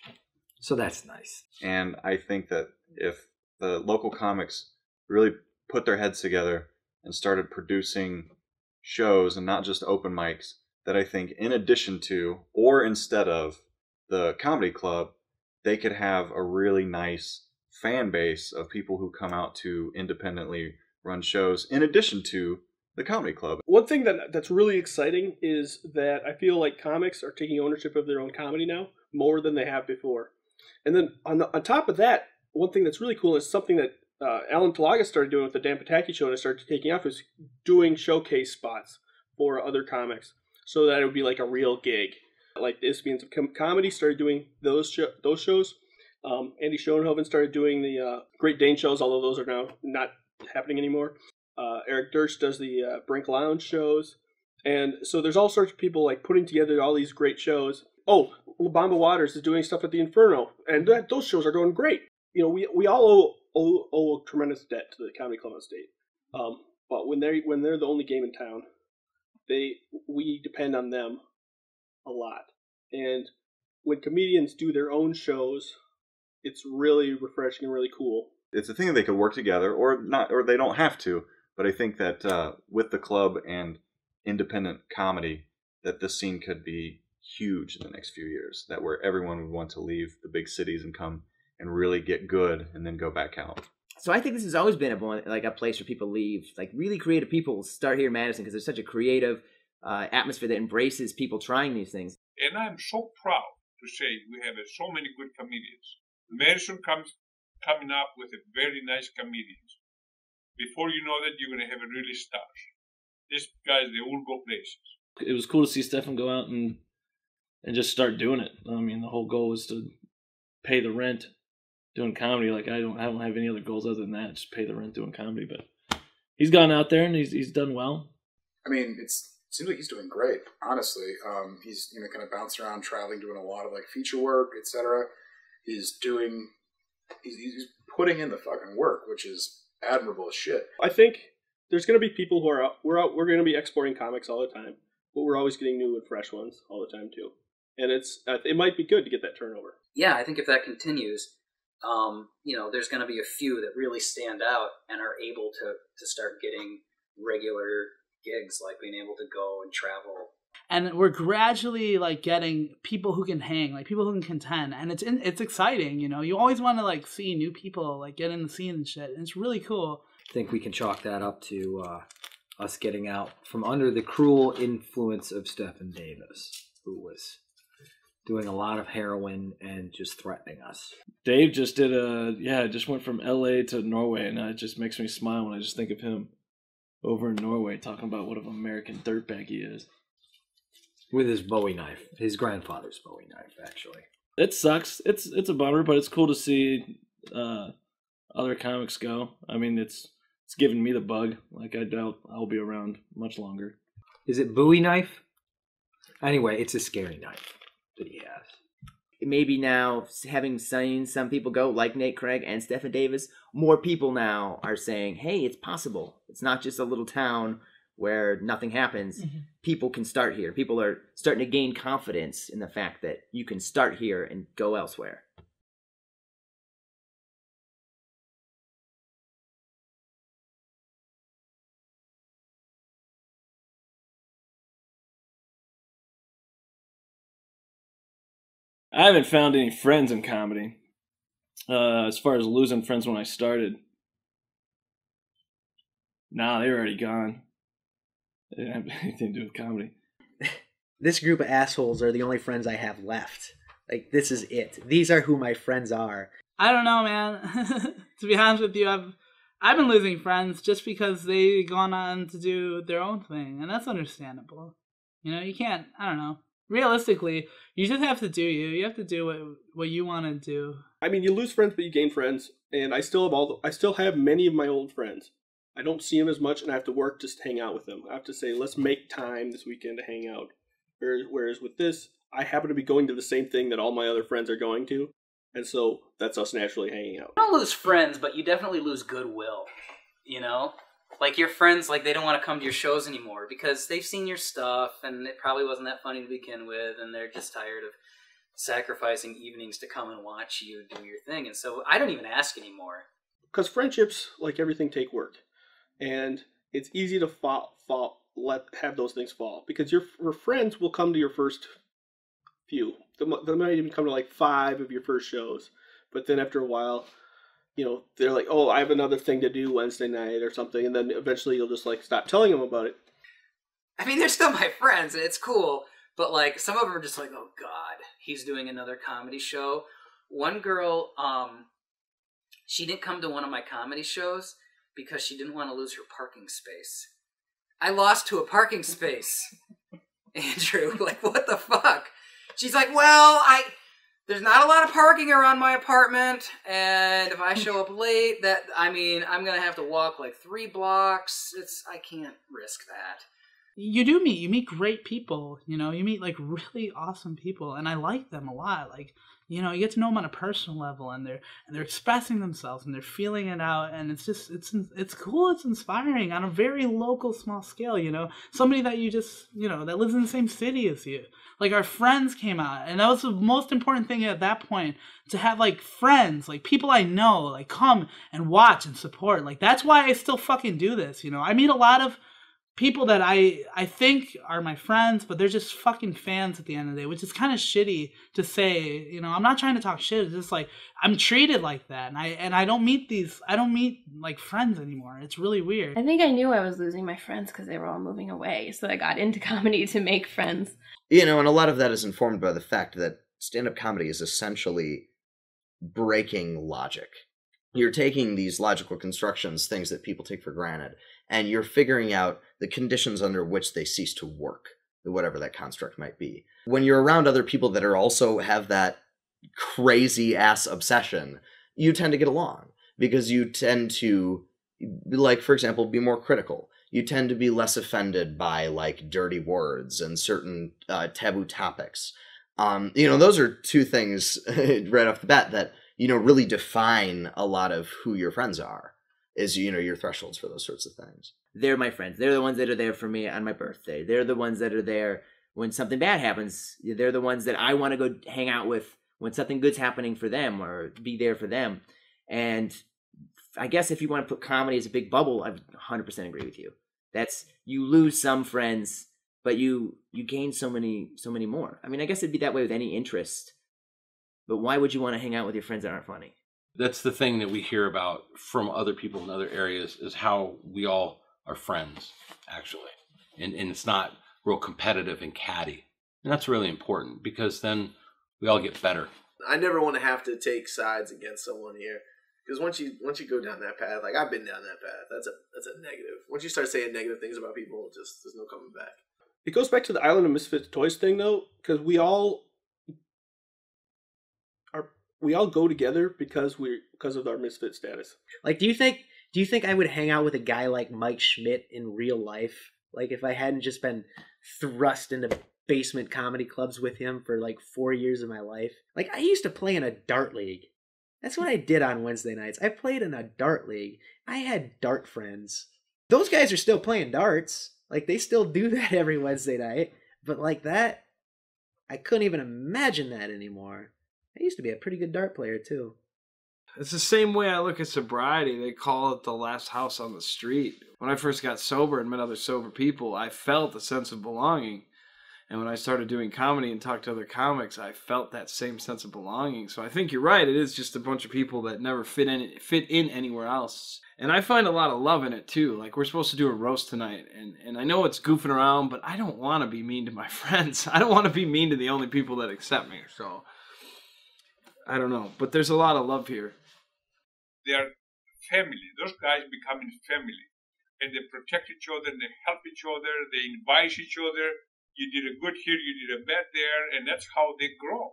So that's nice. And I think that if the local comics really put their heads together and started producing shows and not just open mics, that I think in addition to or instead of the comedy club, they could have a really nice fan base of people who come out to independently run shows in addition to the comedy club. One thing that's really exciting is that I feel like comics are taking ownership of their own comedy now more than they have before. And then on top of that, one thing that's really cool is something that Alan Talaga started doing with the Dan Pataki show, and it started taking off, is doing showcase spots for other comics, so that it would be like a real gig. Like the Isthmus of Comedy started doing those shows. Andy Schoenhoven started doing the Great Dane shows, although those are now not happening anymore. Eric Dirch does the Brink Lounge shows. And so there's all sorts of people like putting together all these great shows. Oh, Labamba Waters is doing stuff at the Inferno, and those shows are going great. You know, we all owe a tremendous debt to the Comedy Club on State. But when they're the only game in town, we depend on them a lot. And when comedians do their own shows, it's really refreshing and really cool. It's a thing that they could work together, or not, or they don't have to. But I think that with the club and independent comedy, that this scene could be huge in the next few years. That where everyone would want to leave the big cities and come and really get good, and then go back out. So I think this has always been a place where people leave. Like really creative people start here in Madison because there's such a creative atmosphere that embraces people trying these things. And I'm so proud to say we have so many good comedians. Madison coming up with a very nice comedians. Before you know that, you're going to have a really stars. These guys, they all go places. It was cool to see Stefan go out and just start doing it. I mean, the whole goal was to pay the rent doing comedy. Like I don't have any other goals other than that. Just pay the rent doing comedy. But he's gone out there and he's done well. I mean, it seems like he's doing great. Honestly, he's kind of bouncing around, traveling, doing a lot of like feature work, etc. He's putting in the fucking work, which is admirable as shit. I think there's going to be people who are out. We're going to be exporting comics all the time, but we're always getting new and fresh ones all the time too. And it might be good to get that turnover. Yeah, I think if that continues, there's going to be a few that really stand out and are able to start getting regular gigs, like being able to go and travel. And we're gradually like getting people who can hang, like people who can contend, and it's exciting. You always want to like see new people like get in the scene and shit, and it's really cool. I think we can chalk that up to us getting out from under the cruel influence of Stephen Davis, who was doing a lot of heroin and just threatening us. Dave just just went from LA to Norway, and it just makes me smile when I just think of him over in Norway talking about what an American dirtbag he is. With his Bowie knife, his grandfather's Bowie knife, actually. It sucks. It's a bummer, but it's cool to see other comics go. I mean, it's giving me the bug. Like, I doubt I'll be around much longer. Is it Bowie knife? Anyway, it's a scary knife that he has. Maybe now, having seen some people go, like Nate Craig and Stephen Davis, more people now are saying, hey, it's possible. It's not just a little town where nothing happens. Mm-hmm. People can start here. People are starting to gain confidence in the fact that you can start here and go elsewhere. I haven't found any friends in comedy. As far as losing friends when I started. Nah, they were already gone. They didn't have anything to do with comedy. This group of assholes are the only friends I have left. Like, this is it. These are who my friends are. I don't know, man. To be honest with you, I've been losing friends just because they've gone on to do their own thing, and that's understandable. You can't, I don't know. Realistically, you just have to do you. You have to do what you want to do. I mean, you lose friends, but you gain friends, and I still have many of my old friends. I don't see them as much, and I have to work just to hang out with them. I have to say, let's make time this weekend to hang out. Whereas with this, I happen to be going to the same thing that all my other friends are going to, and so that's us naturally hanging out. You don't lose friends, but you definitely lose goodwill. Like your friends, like they don't want to come to your shows anymore because they've seen your stuff, and it probably wasn't that funny to begin with, and they're just tired of sacrificing evenings to come and watch you do your thing. And so I don't even ask anymore. Because friendships, like everything, take work. And it's easy to have those things fall. Because your friends will come to your first few. They might even come to like 5 of your first shows. But then after a while, they're like, oh, I have another thing to do Wednesday night or something. And then eventually you'll just like stop telling them about it. I mean, they're still my friends, and it's cool. But like some of them are just like, oh God, he's doing another comedy show. One girl, She didn't come to one of my comedy shows because she didn't want to lose her parking space. I lost to a parking space, Andrew. Like, what the fuck? She's like, well, there's not a lot of parking around my apartment, and if I show up late, I'm gonna have to walk like 3 blocks. I can't risk that. You meet great people, you meet like really awesome people, and I like them a lot. Like, you get to know them on a personal level, and they're expressing themselves and they're feeling it out, and it's cool, it's inspiring on a very local, small scale. Somebody that you just that lives in the same city as you. Like, our friends came out, and that was the most important thing at that point, to have like friends, like people I know, like come and watch and support. Like, that's why I still fucking do this. I meet a lot of people that I think are my friends, but they're just fucking fans at the end of the day, which is kind of shitty to say. I'm not trying to talk shit. It's just like I'm treated like that, and I don't meet like friends anymore. It's really weird. I think I knew I was losing my friends because they were all moving away, so I got into comedy to make friends. And a lot of that is informed by the fact that stand-up comedy is essentially breaking logic. You're taking these logical constructions, things that people take for granted, and you're figuring out the conditions under which they cease to work, whatever that construct might be. When you're around other people that are also have that crazy-ass obsession, you tend to get along, because you tend to, like, for example, be more critical. You tend to be less offended by, like, dirty words and certain taboo topics. Those are two things right off the bat that, really define a lot of who your friends are, is, your thresholds for those sorts of things. They're my friends. They're the ones that are there for me on my birthday. They're the ones that are there when something bad happens. They're the ones that I want to go hang out with when something good's happening for them, or be there for them. And I guess if you want to put comedy as a big bubble, I 100% agree with you. You lose some friends, but you gain so many more. I mean, I guess it'd be that way with any interest. But why would you want to hang out with your friends that aren't funny? That's the thing that we hear about from other people in other areas, is how we all are friends, actually. And it's not real competitive and catty. And that's really important, because then we all get better. I never want to have to take sides against someone here. Because once you go down that path, like I've been down that path, that's a negative. Once you start saying negative things about people, there's no coming back. It goes back to the Island of Misfits toys thing, though, because we all go together because of our misfit status. Like, do you think I would hang out with a guy like Mike Schmidt in real life? Like, if I hadn't just been thrust into basement comedy clubs with him for like 4 years of my life? Like, I used to play in a dart league. That's what I did on Wednesday nights. I played in a dart league. I had dart friends. Those guys are still playing darts. Like, they still do that every Wednesday night. But like that, I couldn't even imagine that anymore. I used to be a pretty good dart player, too. It's the same way I look at sobriety. They call it the last house on the street. When I first got sober and met other sober people, I felt a sense of belonging. And when I started doing comedy and talked to other comics, I felt that same sense of belonging. So I think you're right. It is just a bunch of people that never fit in anywhere else. And I find a lot of love in it, too. Like, we're supposed to do a roast tonight. And I know it's goofing around, but I don't want to be mean to my friends. I don't want to be mean to the only people that accept me. So, I don't know. But there's a lot of love here. They are family. Those guys becoming family. And they protect each other, and they help each other, they advise each other. You did a good here, you did a bad there, and that's how they grow.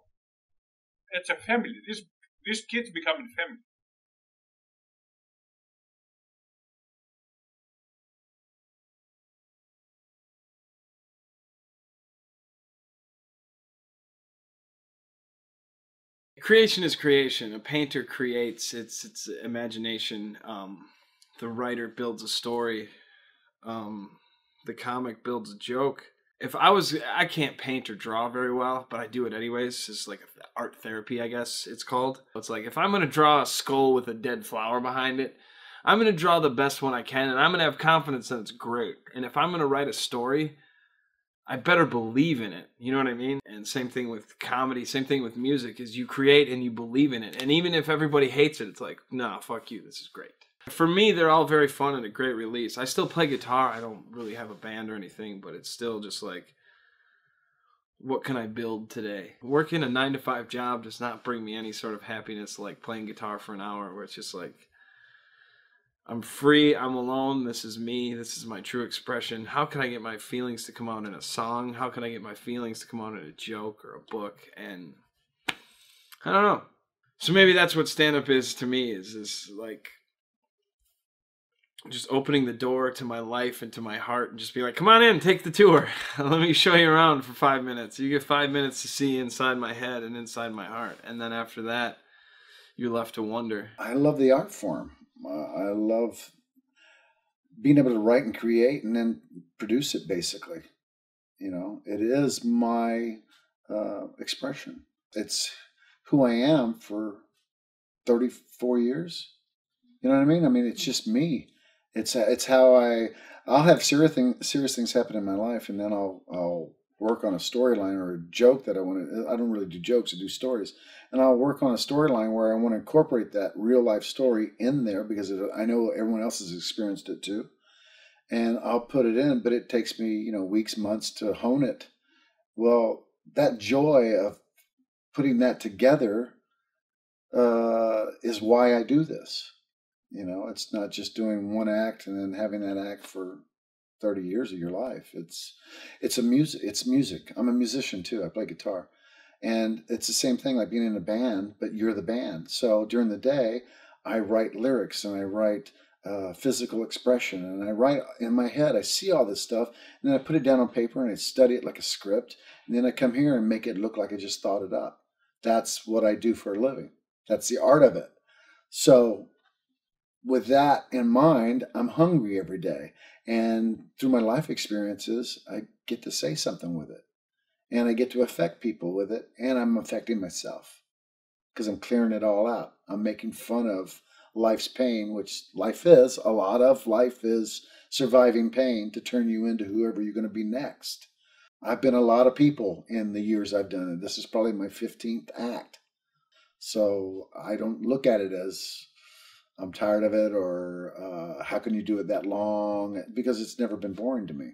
It's a family. These kids becoming family. Creation is creation. A painter creates its imagination. The writer builds a story. The comic builds a joke. I can't paint or draw very well, but I do it anyways. It's like art therapy, I guess it's called. It's like, if I'm going to draw a skull with a dead flower behind it, I'm going to draw the best one I can, and I'm going to have confidence that it's great. And if I'm going to write a story, I better believe in it. You know what I mean? And same thing with comedy, same thing with music, is you create and you believe in it. And even if everybody hates it, it's like, no, fuck you, this is great. For me, they're all very fun and a great release. I still play guitar. I don't really have a band or anything, but it's still just like what can I build today? Working a 9-to-5 job does not bring me any sort of happiness like playing guitar for an hour, where it's just like, I'm free, I'm alone, this is me, this is my true expression. How can I get my feelings to come out in a song? How can I get my feelings to come out in a joke or a book? And I don't know. So maybe that's what stand-up is to me, is like just opening the door to my life and to my heart and just be like, come on in, take the tour. Let me show you around for 5 minutes. You get 5 minutes to see inside my head and inside my heart. And then after that, you're left to wonder. I love the art form. I love being able to write and create and then produce it, basically. You know, it is my expression. It's who I am for 34 years. You know what I mean? I mean, it's just me. It's how I'll have serious things happen in my life, and then I'll work on a storyline or a joke that I want to. I don't really do jokes; I do stories, and I'll work on a storyline where I want to incorporate that real life story in there because I know everyone else has experienced it too, and I'll put it in. But it takes me, weeks, months to hone it. Well, that joy of putting that together is why I do this. It's not just doing one act and then having that act for 30 years of your life. It's music. I'm a musician too. I play guitar. And it's the same thing like being in a band, but you're the band. So during the day, I write lyrics and I write physical expression and I write in my head. I see all this stuff and then I put it down on paper and I study it like a script. And then I come here and make it look like I just thought it up. That's what I do for a living. That's the art of it. So with that in mind, I'm hungry every day. And through my life experiences, I get to say something with it. And I get to affect people with it. And I'm affecting myself because I'm clearing it all out. I'm making fun of life's pain, which life is. A lot of life is surviving pain to turn you into whoever you're going to be next. I've been a lot of people in the years I've done it. This is probably my 15th act. So I don't look at it as I'm tired of it or how can you do it that long? Because it's never been boring to me.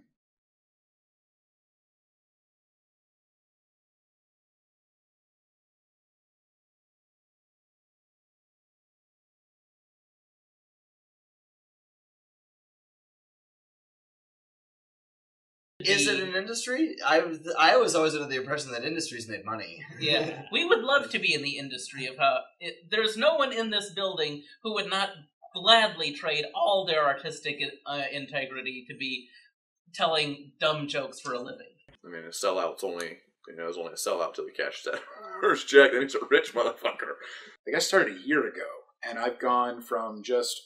Is it an industry? I was always under the impression that industries made money. Yeah, we would love to be in the industry of how there's no one in this building who would not gladly trade all their artistic integrity to be telling dumb jokes for a living. I mean, a sellout's only, it's only a sellout till he cashes that first check, then he's a rich motherfucker. Like I started a year ago, and I've gone from just,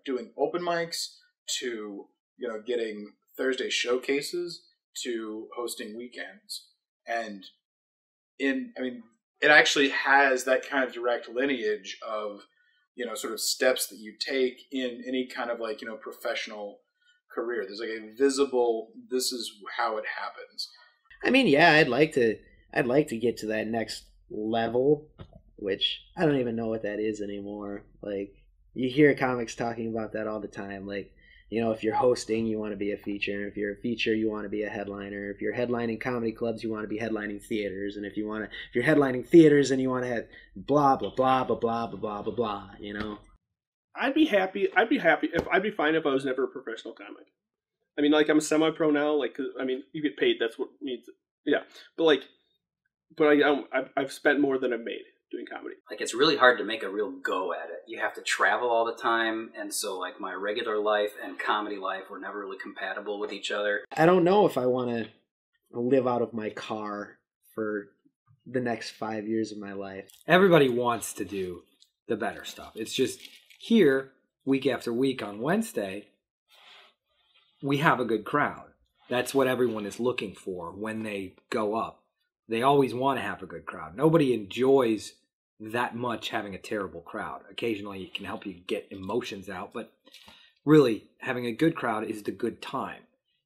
doing open mics to, getting Thursday showcases to hosting weekends. And it actually has that kind of direct lineage of, sort of steps that you take in any kind of like, professional career. There's like a visible, this is how it happens. I mean, yeah, I'd like to get to that next level, which I don't even know what that is anymore. Like, you hear comics talking about that all the time. Like, if you're hosting, you want to be a feature. If you're a feature, you want to be a headliner. If you're headlining comedy clubs, you want to be headlining theaters. And if you're headlining theaters and you want to have blah blah blah blah blah blah blah blah, I'd be fine if I was never a professional comic. I mean, like, I'm semi-pro now. Like, I mean, you get paid. That's what means. Yeah, but I've spent more than I've made doing comedy. Like, it's really hard to make a real go at it. You have to travel all the time, and so like my regular life and comedy life were never really compatible with each other. I don't know if I want to live out of my car for the next 5 years of my life. Everybody wants to do the better stuff. It's just here, week after week on Wednesday, we have a good crowd. That's what everyone is looking for when they go up. They always want to have a good crowd. Nobody enjoys that much having a terrible crowd. Occasionally it can help you get emotions out, but really having a good crowd is the good time.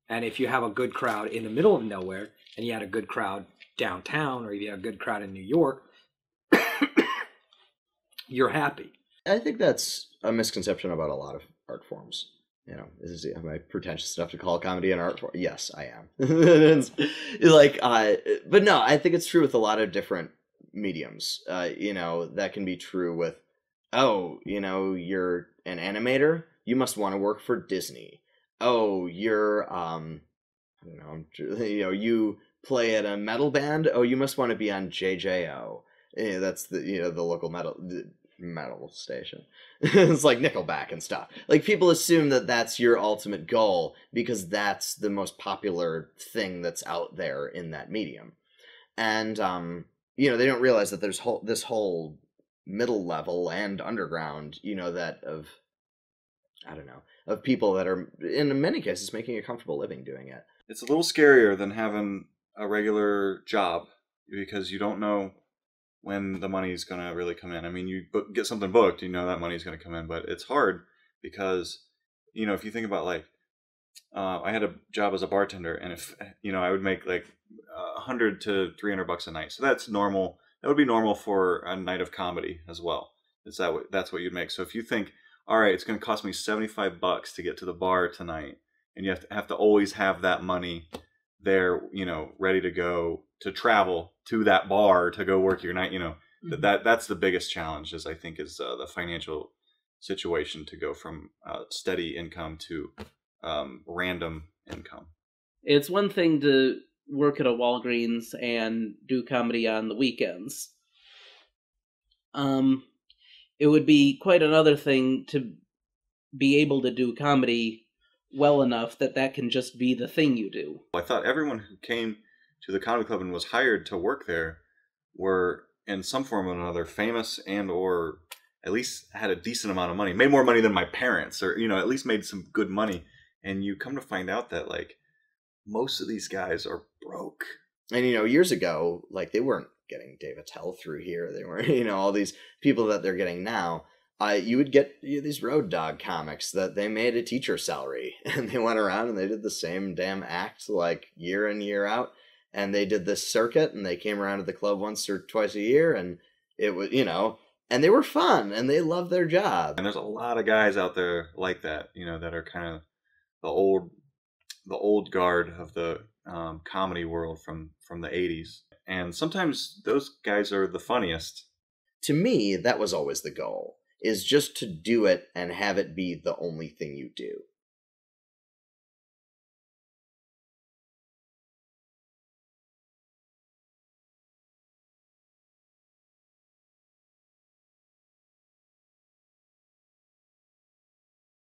And if you have a good crowd in the middle of nowhere and you had a good crowd downtown, or if you had a good crowd in New York, you're happy. I think that's a misconception about a lot of art forms. am I pretentious enough to call comedy an art form? Yes, I am. It's like, but no, I think it's true with a lot of different mediums. That can be true with, you're an animator, you must want to work for Disney. Oh, you're, you play at a metal band. Oh, you must want to be on JJO. That's the local metal station. It's like Nickelback and stuff. Like, people assume that that's your ultimate goal because that's the most popular thing that's out there in that medium. And they don't realize that there's this whole middle level and underground, of people that are in many cases making a comfortable living doing it. It's a little scarier than having a regular job because you don't know when the money's going to really come in. I mean, you get something booked, that money's going to come in, but it's hard because, if you think about like, I had a job as a bartender, and if, I would make like $100 to $300 a night. So that's normal. That would be normal for a night of comedy as well. That's what you'd make. So if you think, all right, it's going to cost me $75 to get to the bar tonight, and you have to always have that money there, ready to go to travel to that bar to go work your night, that's the biggest challenge is the financial situation to go from steady income to random income. It's one thing to work at a Walgreens and do comedy on the weekends. It would be quite another thing to be able to do comedy well enough that can just be the thing you do. I thought everyone who came to the comedy club and was hired to work there were in some form or another famous and or at least had a decent amount of money, made more money than my parents, or at least made some good money. And you come to find out that like most of these guys are broke. And years ago, like, they weren't getting Dave Attell through here. They weren't, all these people that they're getting now. You would get these road dog comics that they made a teacher salary, and they went around and they did the same damn act like year in, year out. And they did this circuit, and they came around to the club once or twice a year, and it was, and they were fun, and they loved their job. And there's a lot of guys out there like that, that are kind of the old guard of the comedy world from the 80s. And sometimes those guys are the funniest. To me, that was always the goal, is just to do it and have it be the only thing you do.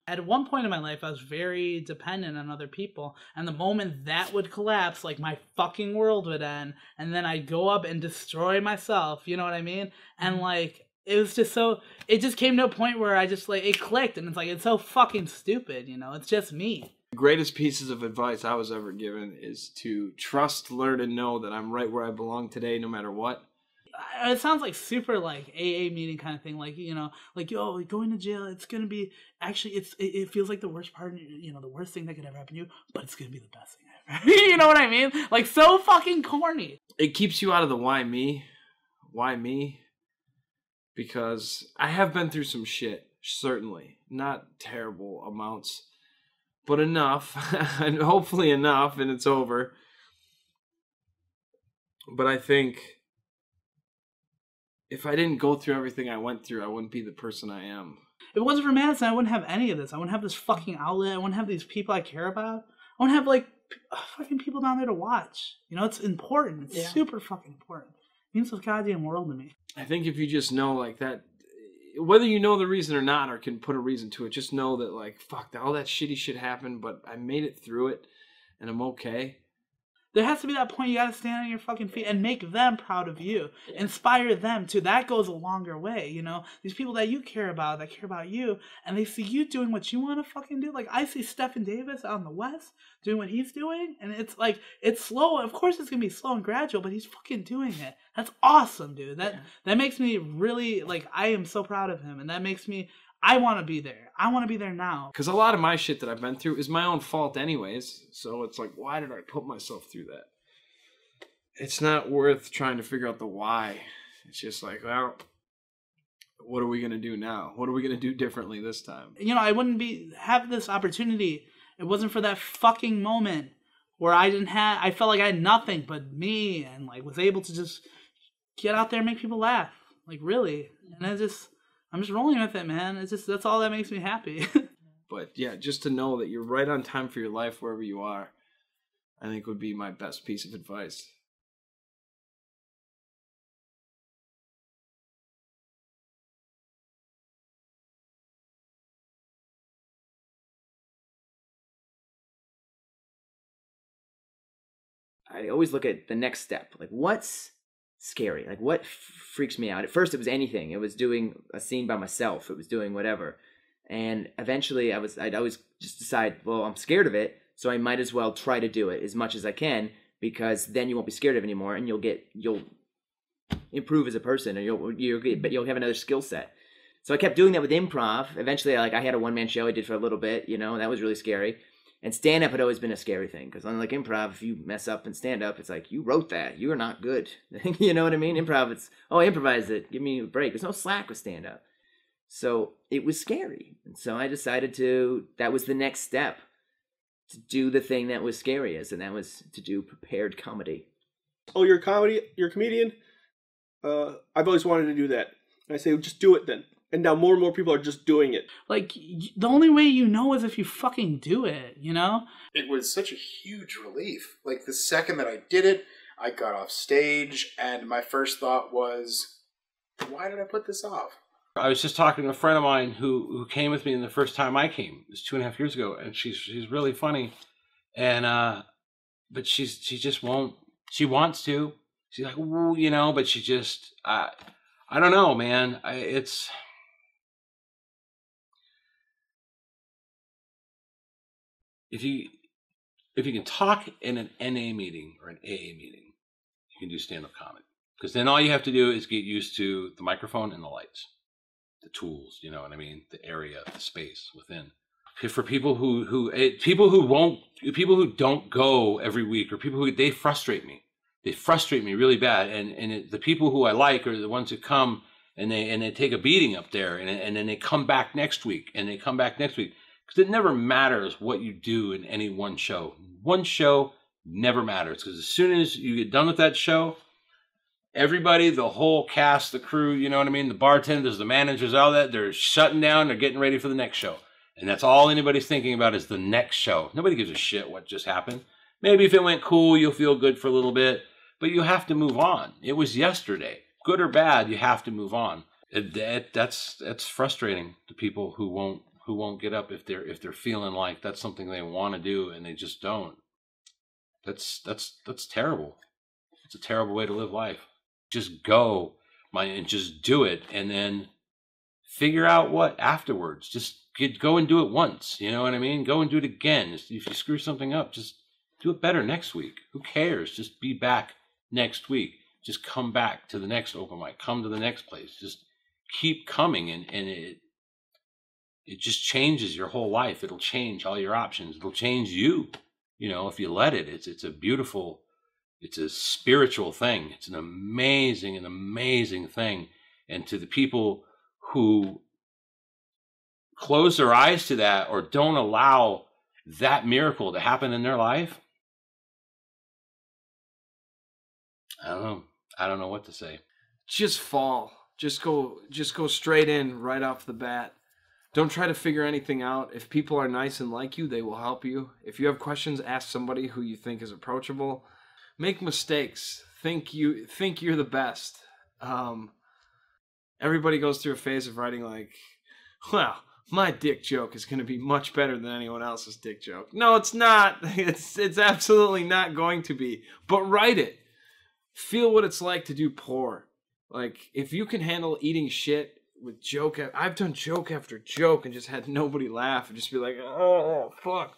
At one point in my life, I was very dependent on other people, and the moment that would collapse, like, my fucking world would end, and then I'd go up and destroy myself, you know what I mean? And, like, it was just so, it just came to a point where I just, like, it clicked, and it's like, it's so fucking stupid, it's just me. The greatest pieces of advice I was ever given is to trust, learn, and know that I'm right where I belong today, no matter what. It sounds like super like AA meeting kind of thing, like, like, yo, going to jail, it's gonna be, actually, it feels like the worst part, the worst thing that could ever happen to you, but it's gonna be the best thing ever. You know what I mean? Like, so fucking corny. It keeps you out of the why me, because I have been through some shit, certainly, not terrible amounts, but enough, and hopefully enough, and it's over. But I think if I didn't go through everything I went through, I wouldn't be the person I am. If it wasn't for Madison, I wouldn't have any of this. I wouldn't have this fucking outlet. I wouldn't have these people I care about. I wouldn't have, like, fucking people down there to watch. It's important. It's super fucking important. It means the goddamn world to me. I think if you just know, like, that, whether you know the reason or not, or can put a reason to it, just know that, like, fuck, all that shitty shit happened, but I made it through it, and I'm okay. There has to be that point you gotta stand on your fucking feet and make them proud of you. Inspire them too. That goes a longer way, These people that you care about, that care about you, and they see you doing what you want to fucking do. Like, I see Stephen Davis out in the West doing what he's doing, and it's like, it's slow. Of course it's gonna be slow and gradual, but he's fucking doing it. That's awesome, dude. That makes me really, like, I am so proud of him, and that makes me, I want to be there. I want to be there now. Because a lot of my shit that I've been through is my own fault anyways. So it's like, why did I put myself through that? It's not worth trying to figure out the why. It's just like, well, what are we going to do now? What are we going to do differently this time? You know, I wouldn't have this opportunity. It wasn't for that fucking moment where I felt like I had nothing but me, and like was able to just get out there and make people laugh. Like, really. And I'm just rolling with it, man. That's all that makes me happy. But yeah, just to know that you're right on time for your life wherever you are, I think would be my best piece of advice. I always look at the next step. Like, what's scary? Like, what freaks me out? At first, it was anything. It was doing a scene by myself. It was doing whatever. And eventually, I'd always just decide, well, I'm scared of it, so I might as well try to do it as much as I can, because then you won't be scared of it anymore, and you'll improve as a person, and you'll have another skill set. So I kept doing that with improv. Eventually, I had a one-man show I did for a little bit, and that was really scary. And stand-up had always been a scary thing, because unlike improv, if you mess up in stand-up, it's like, you wrote that. You are not good. You know what I mean? Improv, it's, improvise it. Give me a break. There's no slack with stand-up. So it was scary. And so I decided that was the next step, to do the thing that was scariest, and that was to do prepared comedy. Oh, you're a comedian? I've always wanted to do that. I say, just do it then. And now more and more people are just doing it. Like, the only way you know is if you fucking do it, you know? It was such a huge relief. Like, the second that I did it, I got off stage, and my first thought was, why did I put this off? I was just talking to a friend of mine who came with me the first time I came. It was 2.5 years ago, and she's really funny. And, but she just won't. She wants to. She's like, ooh, but she just, I don't know, man. If you can talk in an NA meeting or an AA meeting, you can do stand-up comedy. Because then all you have to do is get used to the microphone and the lights, the tools, you know what I mean, the area, the space within. For people who don't go every week, or people they frustrate me. They frustrate me really bad. And the people who I like are the ones who come and they take a beating up there, and then they come back next week, and they come back next week. Because it never matters what you do in any one show. One show never matters. Because as soon as you get done with that show, everybody, the whole cast, the crew, you know what I mean? The bartenders, the managers, all that, they're shutting down. They're getting ready for the next show. And that's all anybody's thinking about is the next show. Nobody gives a shit what just happened. Maybe if it went cool, you'll feel good for a little bit. But you have to move on. It was yesterday. Good or bad, you have to move on. That's frustrating to people who won't get up if they're feeling like that's something they want to do and they just don't. That's terrible. It's a terrible way to live life. Just go, and just do it, and then figure out what afterwards. Just go and do it once. You know what I mean? Go and do it again. If you screw something up, just do it better next week. Who cares? Just be back next week. Just come back to the next open mic. Come to the next place. Just keep coming, and it just changes your whole life. It'll change all your options. It'll change you, if you let it. It's a spiritual thing. It's an amazing thing. And to the people who close their eyes to that or don't allow that miracle to happen in their life, I don't know what to say. Just fall. Just go straight in right off the bat. Don't try to figure anything out. If people are nice and like you, they will help you. If you have questions, ask somebody who you think is approachable. Make mistakes. Think you're the best. Everybody goes through a phase of writing like, well, my dick joke is going to be much better than anyone else's dick joke. No, it's not. It's absolutely not going to be. But write it. Feel what it's like to do poor. Like, if you can handle eating shit with joke, I've done joke after joke and just had nobody laugh and just be like, oh, fuck.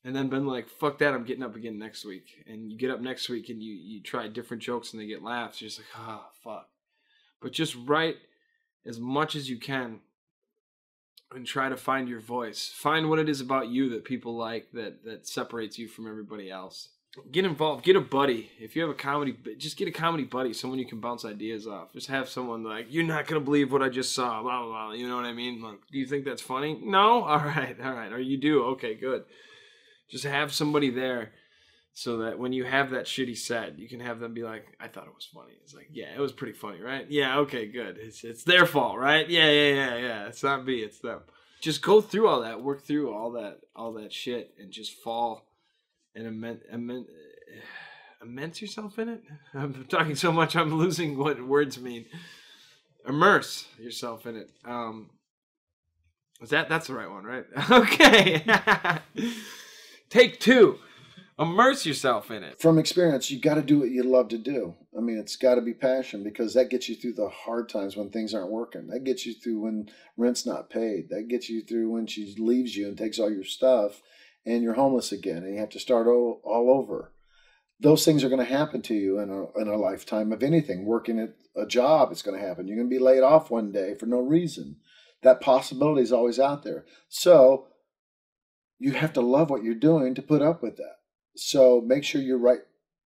And then been like, fuck that, I'm getting up again next week. And you get up next week and you try different jokes and they get laughs. You're just like, oh, fuck. But just write as much as you can and try to find your voice. Find what it is about you that people like that separates you from everybody else. Get involved. Get a buddy. If you have a comedy, just get a comedy buddy, someone you can bounce ideas off. Just have someone like, you're not going to believe what I just saw, blah, blah, blah. You know what I mean? Like, do you think that's funny? No? All right. Or you do? Okay, good. Just have somebody there so that when you have that shitty set, you can have them be like, I thought it was funny. It's like, yeah, it was pretty funny, right? Yeah, okay, good. It's their fault, right? Yeah. It's not me, it's them. Just go through all that, work through all that shit, and just fall and immerse yourself in it. I'm talking so much, I'm losing what words mean. Immerse yourself in it. That's the right one, right? Okay. Take 2. Immerse yourself in it. From experience, you got to do what you love to do. I mean, it's got to be passion, because that gets you through the hard times when things aren't working. That gets you through when rent's not paid. That gets you through when she leaves you and takes all your stuff and you're homeless again and you have to start all over. Those things are going to happen to you in a lifetime of anything. Working at a job, it's going to happen. You're going to be laid off one day for no reason. That possibility is always out there. So you have to love what you're doing to put up with that. So make sure you write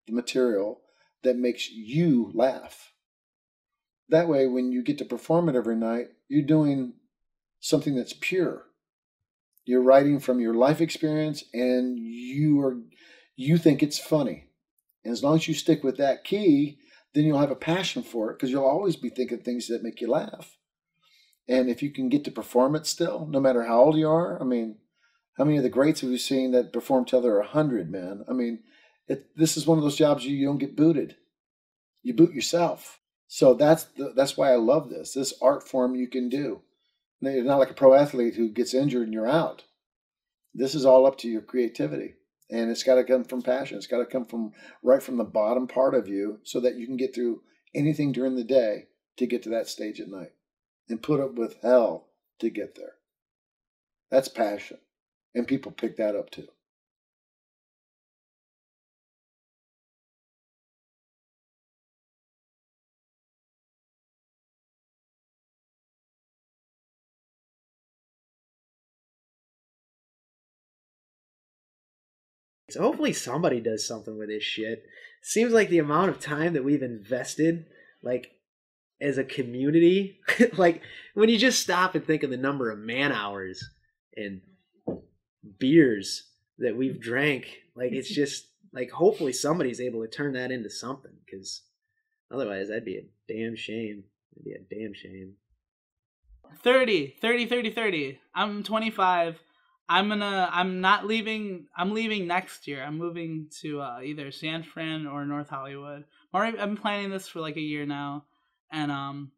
the material that makes you laugh. That way, when you get to perform it every night, you're doing something that's pure. You're writing from your life experience, and you think it's funny. And as long as you stick with that key, then you'll have a passion for it, because you'll always be thinking things that make you laugh. And if you can get to perform it still, no matter how old you are, I mean, how many of the greats have we seen that perform till they're 100, man? I mean, this is one of those jobs you don't get booted. You boot yourself. So that's why I love this. This art form you can do. You're not like a pro athlete who gets injured and you're out. This is all up to your creativity. And it's got to come from passion. It's got to come from right from the bottom part of you, so that you can get through anything during the day to get to that stage at night. And put up with hell to get there. That's passion. And people pick that up too. So hopefully somebody does something with this shit. Seems like the amount of time that we've invested, like, as a community, like, when you just stop and think of the number of man hours and beers that we've drank, like, it's just, like, hopefully somebody's able to turn that into something, because otherwise that'd be a damn shame. It'd be a damn shame. 30. I'm 25. I'm leaving next year. I'm moving to either San Fran or North Hollywood. I've been planning this for like a year now, and I'm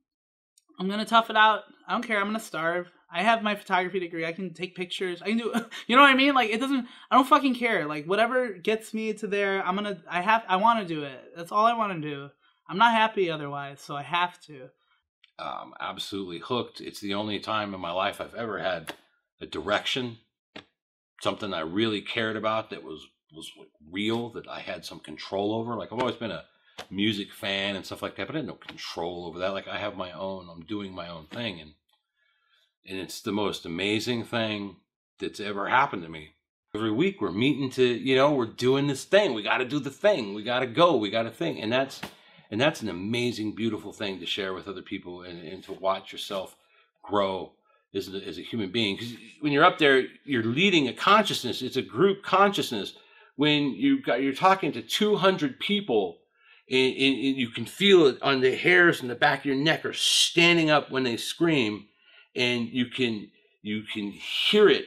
gonna tough it out. I don't care. I'm gonna starve. I have my photography degree. I can take pictures. I can do, you know what I mean? Like, I don't fucking care. Like, whatever gets me to there, I want to do it. That's all I want to do. I'm not happy otherwise, so I have to. Absolutely hooked. It's the only time in my life I've ever had a direction, something I really cared about that was real, that I had some control over. Like, I've always been a music fan and stuff like that, but I had no control over that. Like, I have my own, I'm doing my own thing, and it's the most amazing thing that's ever happened to me. Every week we're meeting to, we're doing this thing. We got to do the thing. We got to go. We got to think. And that's an amazing, beautiful thing to share with other people, and to watch yourself grow as a human being. Because when you're up there, you're leading a consciousness. It's a group consciousness. When you're talking to 200 people, and you can feel it on the hairs in the back of your neck are standing up when they scream, and you can hear it,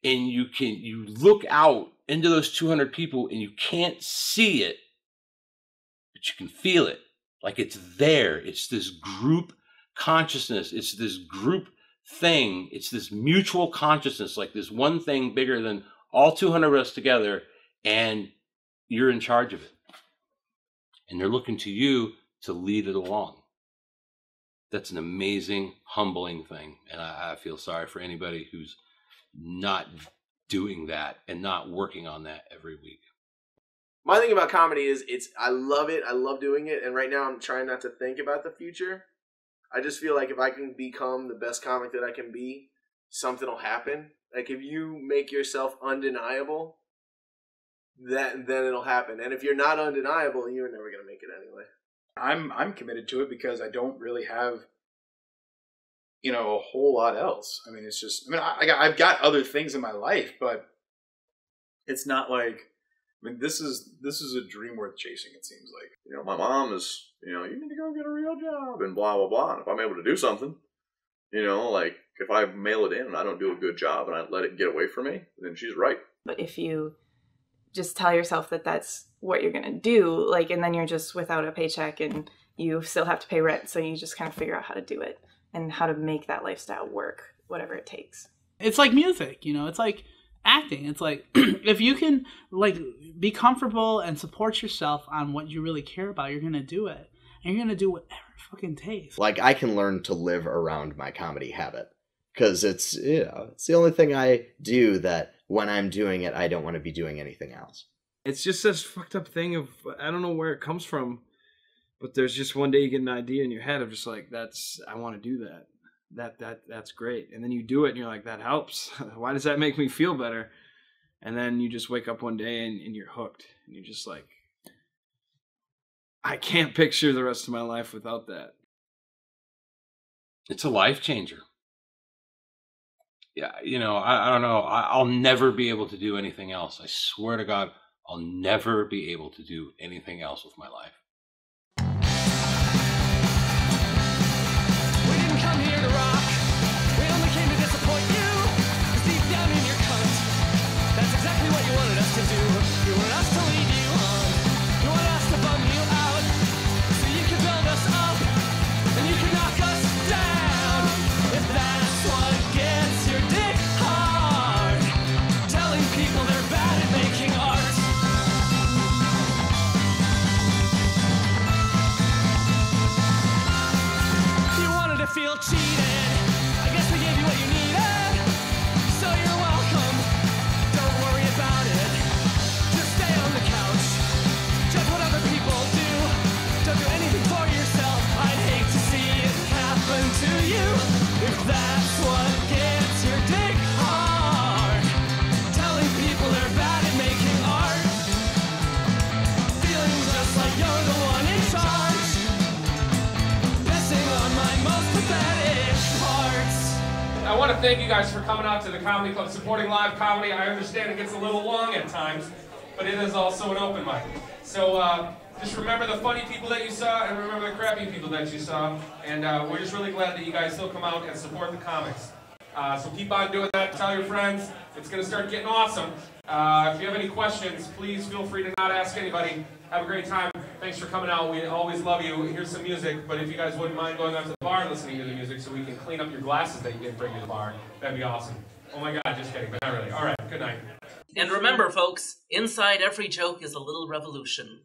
and you look out into those 200 people, and you can't see it, but you can feel it. Like, it's there. It's this group consciousness. It's this group thing. It's this mutual consciousness, like this one thing bigger than all 200 of us together, and you're in charge of it. And they're looking to you to lead it along. That's an amazing, humbling thing. And I feel sorry for anybody who's not doing that and not working on that every week. My thing about comedy is I love it. I love doing it. And right now I'm trying not to think about the future. I just feel like if I can become the best comic that I can be, something will happen. Like, if you make yourself undeniable, then it'll happen. And if you're not undeniable, you're never going to make it anyway. I'm committed to it because I don't really have, you know, a whole lot else. I mean, it's just, I mean, I've got other things in my life, but it's not like, I mean, this is a dream worth chasing, it seems like. You know, my mom is, you know, you need to go get a real job and blah, blah, blah. And if I'm able to do something, you know, like if I mail it in and I don't do a good job and I let it get away from me, then she's right. But if you just tell yourself that that's what you're going to do, like, and then you're just without a paycheck and you still have to pay rent. So you just kind of figure out how to do it and how to make that lifestyle work, whatever it takes. It's like music, you know, it's like acting. It's like, if you can like be comfortable and support yourself on what you really care about, you're going to do it. And you're going to do whatever it fucking takes. Like, I can learn to live around my comedy habit. Because it's, you know, it's the only thing I do that when I'm doing it, I don't want to be doing anything else. It's just this fucked up thing of, I don't know where it comes from, but there's just one day you get an idea in your head of just like, I want to do that. That's great. And then you do it and you're like, that helps. Why does that make me feel better? And then you just wake up one day and you're hooked. And you're just like, I can't picture the rest of my life without that. It's a life changer. Yeah, you know, I don't know. I'll never be able to do anything else. I swear to God, I'll never be able to do anything else with my life. We didn't come here to rock. We only came to disappoint you. 'Cause deep down in your cunt, that's exactly what you wanted us to do. You wanted us to lead you on. You wanted us to bum you out. So you could build us up. And you could knock us down. If that's what gets your dick hard. Telling people they're bad at making art. Feel cheated. I guess we gave you what you needed, so you're welcome. Don't worry about it. Just stay on the couch. Judge what other people do. Don't do anything for yourself. I'd hate to see it happen to you. If that's what gets your dick hard. Telling people they're bad at making art. Feeling just like you're the one in charge. On my most pathetic parts. I want to thank you guys for coming out to the Comedy Club, supporting live comedy. I understand it gets a little long at times, but it is also an open mic. So just remember the funny people that you saw and remember the crappy people that you saw. And we're just really glad that you guys still come out and support the comics. So keep on doing that. Tell your friends. It's going to start getting awesome. If you have any questions, please feel free to not ask anybody. Have a great time. Thanks for coming out. We always love you. Here's some music, but if you guys wouldn't mind going out to the bar and listening to the music so we can clean up your glasses that you didn't bring to the bar, that'd be awesome. Oh my God, just kidding, but not really. All right, good night. And remember, folks, inside every joke is a little revolution.